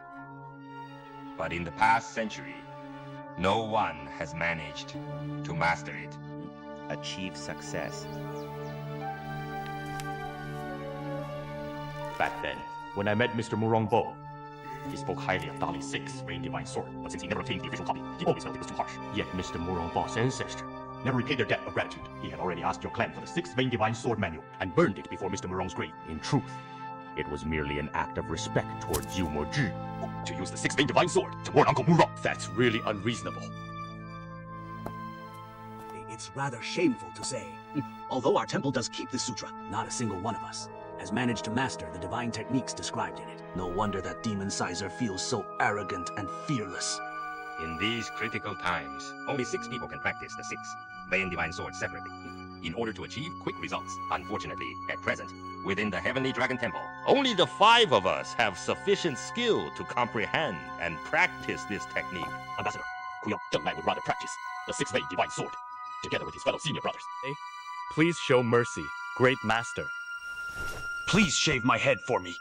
But in the past century, no one has managed to master it. Achieve success. Back then, when I met Mr. Murongbo, he spoke highly of Dali's sixth Vein Divine Sword, but since he never obtained the official copy, he always felt it was too harsh. Yet Mr. Murongbo's ancestor never repaid their debt of gratitude. He had already asked your clan for the sixth Vein Divine Sword manual and burned it before Mr. Murong's grave. In truth, it was merely an act of respect toward Jiu Zhi. To use the sixth Vein Divine Sword to warn Uncle Murong, that's really unreasonable. It's rather shameful to say, although our temple does keep this sutra, not a single one of us has managed to master the divine techniques described in it. No wonder that demon sizer feels so arrogant and fearless. In these critical times, only 6 people can practice the sixth Vein Divine Sword separately in order to achieve quick results. Unfortunately, at present, within the Heavenly Dragon Temple, only the 5 of us have sufficient skill to comprehend and practice this technique. Ambassador, Kuyang Zhengnai would rather practice the sixth Vein Divine Sword together with his fellow senior brothers. Please show mercy, great master. Please shave my head for me.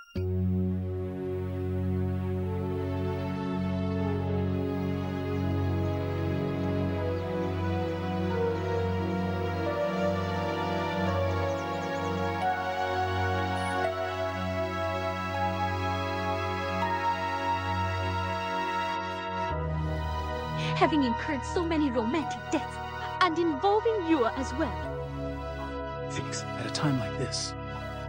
Having incurred so many romantic deaths, and involving you as well. Phoenix, at a time like this,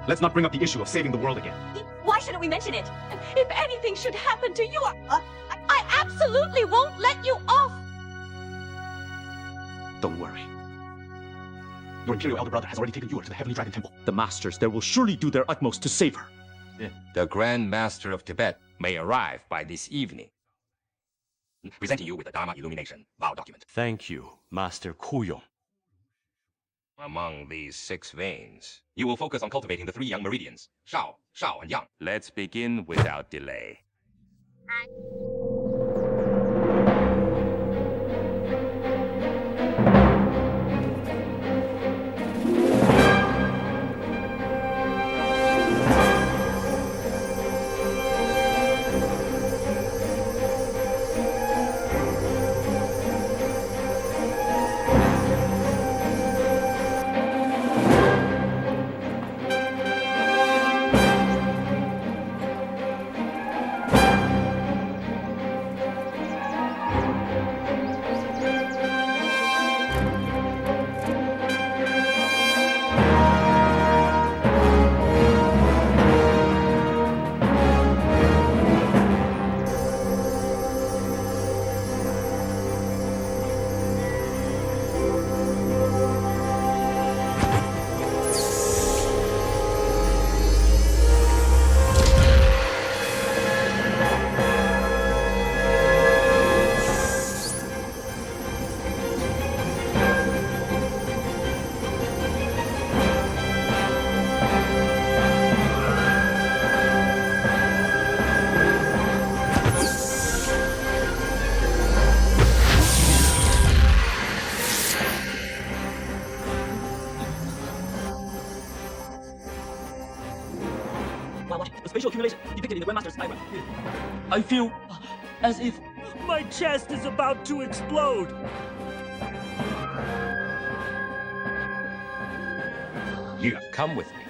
Let's not bring up the issue of saving the world again. Why shouldn't we mention it? If anything should happen to you, I absolutely won't let you off! Don't worry. Your Imperial elder brother has already taken Yua to the Heavenly Dragon Temple. The masters there will surely do their utmost to save her. The Grand Master of Tibet may arrive by this evening. Presenting you with the Dharma Illumination vow document. Thank you, Master Kuyong. Among these 6 veins, you will focus on cultivating the 3 young meridians, Shao, Shao, and Yang. Let's begin without delay. accumulation depicted in the Grandmaster's diagram. I feel as if my chest is about to explode. You come with me.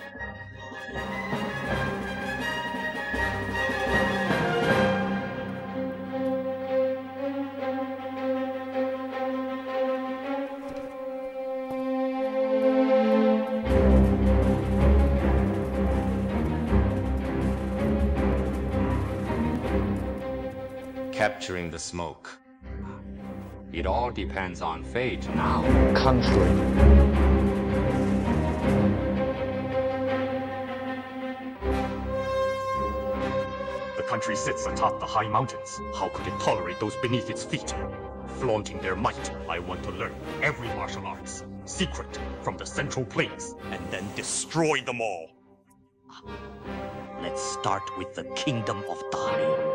Capturing the smoke. It all depends on fate now. Country. The country sits atop the high mountains. How could it tolerate those beneath its feet? Flaunting their might, I want to learn every martial arts, secret, from the Central Plains, and then destroy them all. Let's start with the Kingdom of Dali.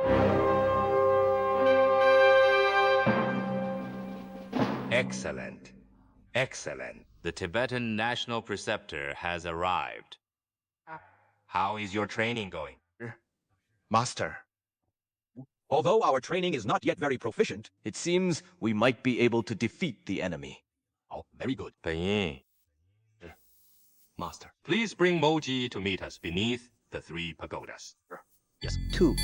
Excellent. Excellent. The Tibetan National Preceptor has arrived. How is your training going? Master, Although our training is not yet very proficient, it seems we might be able to defeat the enemy. Oh, very good. Pei Master, please bring Moji to meet us beneath the 3 pagodas. Yes. 2.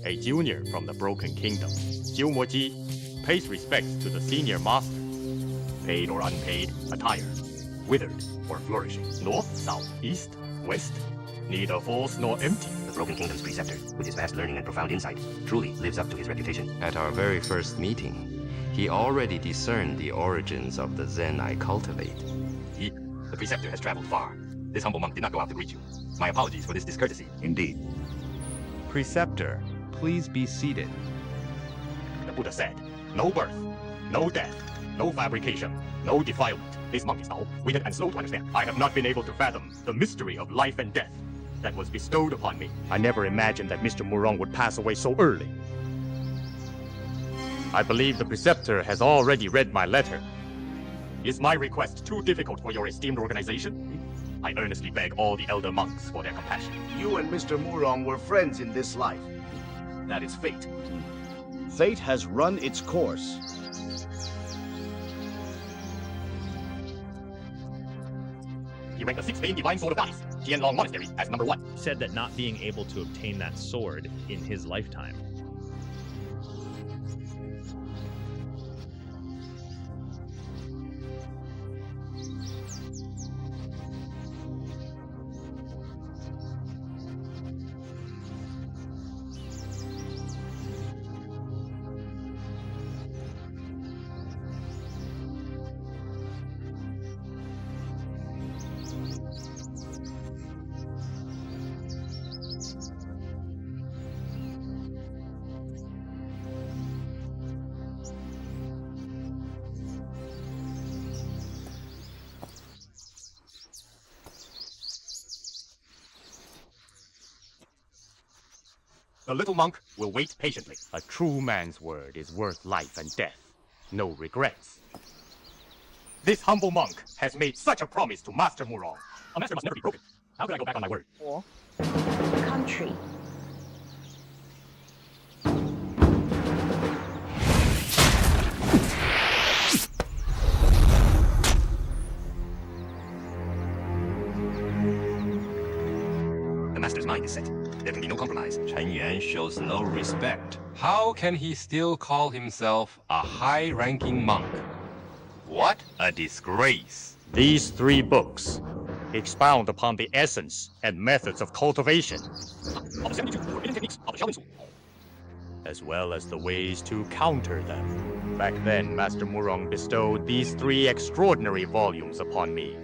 A junior from the Broken Kingdom, Jiu Moji, pays respects to the senior master. Paid or unpaid, attire. Withered or flourishing. North, south, east, west. Neither false nor empty. The Broken Kingdom's preceptor, with his vast learning and profound insight, truly lives up to his reputation. At our very first meeting, he already discerned the origins of the Zen I cultivate. The preceptor has traveled far. This humble monk did not go out to greet you. My apologies for this discourtesy. Indeed. Preceptor, please be seated. The Buddha said, no birth, no death, no fabrication, no defilement. This monk is now withered and slow to understand. I have not been able to fathom the mystery of life and death that was bestowed upon me. I never imagined that Mr. Murong would pass away so early. I believe the preceptor has already read my letter. Is my request too difficult for your esteemed organization? I earnestly beg all the elder monks for their compassion. You and Mr. Murong were friends in this life. That is fate. Fate has run its course. He ranked the 6th main divine sword of goddess, Tianlong Monastery, as number 1. Said that not being able to obtain that sword in his lifetime. The little monk will wait patiently. A true man's word is worth life and death. No regrets. This humble monk has made such a promise to Master Murong. A master must never be broken. How could I go back on my word? Country. The master's mind is set. There can be no compromise. Chen Yuan shows no respect. How can he still call himself a high-ranking monk? What a disgrace. These 3 books expound upon the essence and methods of cultivation, as well as the ways to counter them. Back then, Master Murong bestowed these 3 extraordinary volumes upon me.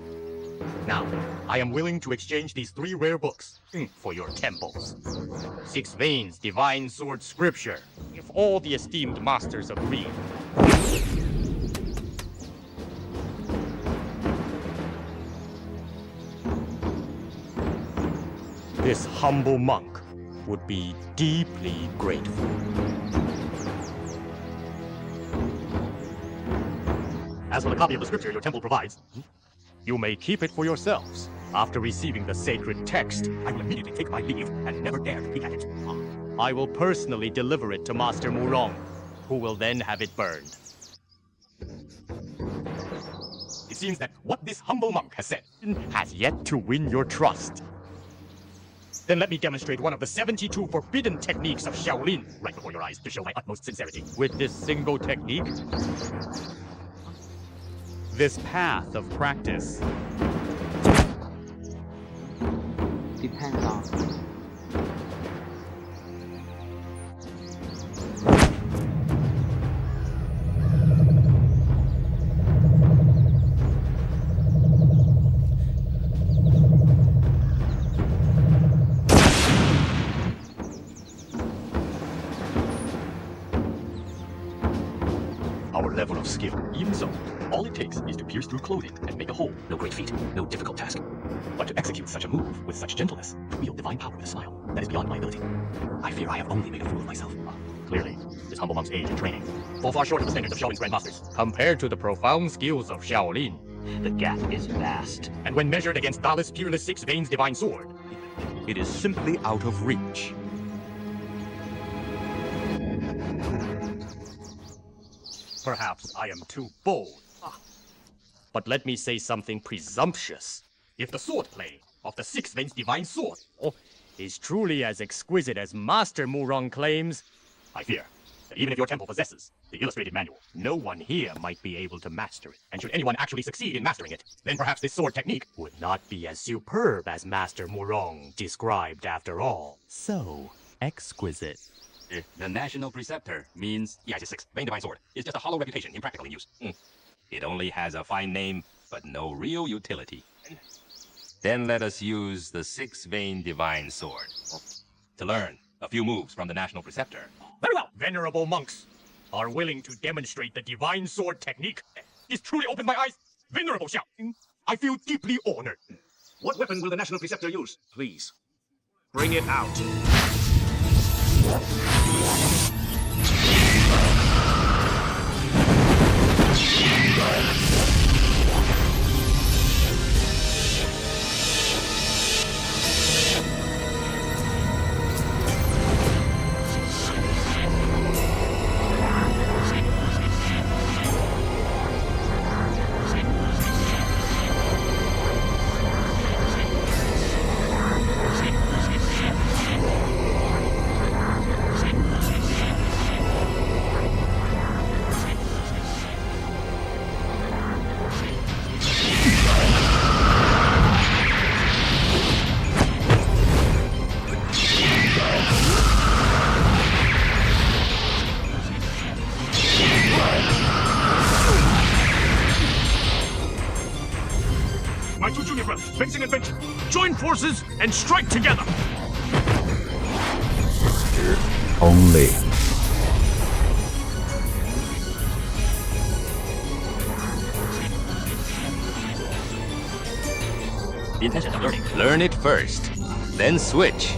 Now, I am willing to exchange these 3 rare books for your temples. 6 Veins Divine Sword Scripture, if all the esteemed masters agree. This humble monk would be deeply grateful. As for the copy of the scripture your temple provides, you may keep it for yourselves. After receiving the sacred text, I will immediately take my leave and never dare to peek at it. I will personally deliver it to Master Murong, who will then have it burned. It seems that what this humble monk has said has yet to win your trust. Then let me demonstrate one of the 72 forbidden techniques of Shaolin right before your eyes to show my utmost sincerity. With this single technique, this path of practice depends on our level of skill. Even so, all it takes is to pierce through clothing and make a hole. No great feat, no difficult task. But to execute such a move with such gentleness, to wield divine power with a smile, that is beyond my ability. I fear I have only made a fool of myself. Clearly, this humble monk's age and training fall far short of the standards of Shaolin's grandmasters. Compared to the profound skills of Shaolin, the gap is vast. And when measured against Dala's peerless 6 Veins divine sword, it is simply out of reach. Perhaps I am too bold. But let me say something presumptuous. If the swordplay of the 6 Veins divine sword is truly as exquisite as Master Murong claims, I fear that even if your temple possesses the illustrated manual, no one here might be able to master it. And should anyone actually succeed in mastering it, then perhaps this sword technique would not be as superb as Master Murong described after all. So exquisite. The National Preceptor means... Yes, his 6 Vein divine sword is just a hollow reputation, impractical in use. It only has a fine name, but no real utility. Then let us use the 6 Vein divine sword to learn a few moves from the National Preceptor. Very well. Venerable monks are willing to demonstrate the divine sword technique. This truly opened my eyes. Venerable Xiao, I feel deeply honored. What weapon will the National Preceptor use? Please, bring it out. My 2 junior brothers, facing adventure. Join forces and strike together. Only. The intention of learning. Learn it first, then switch.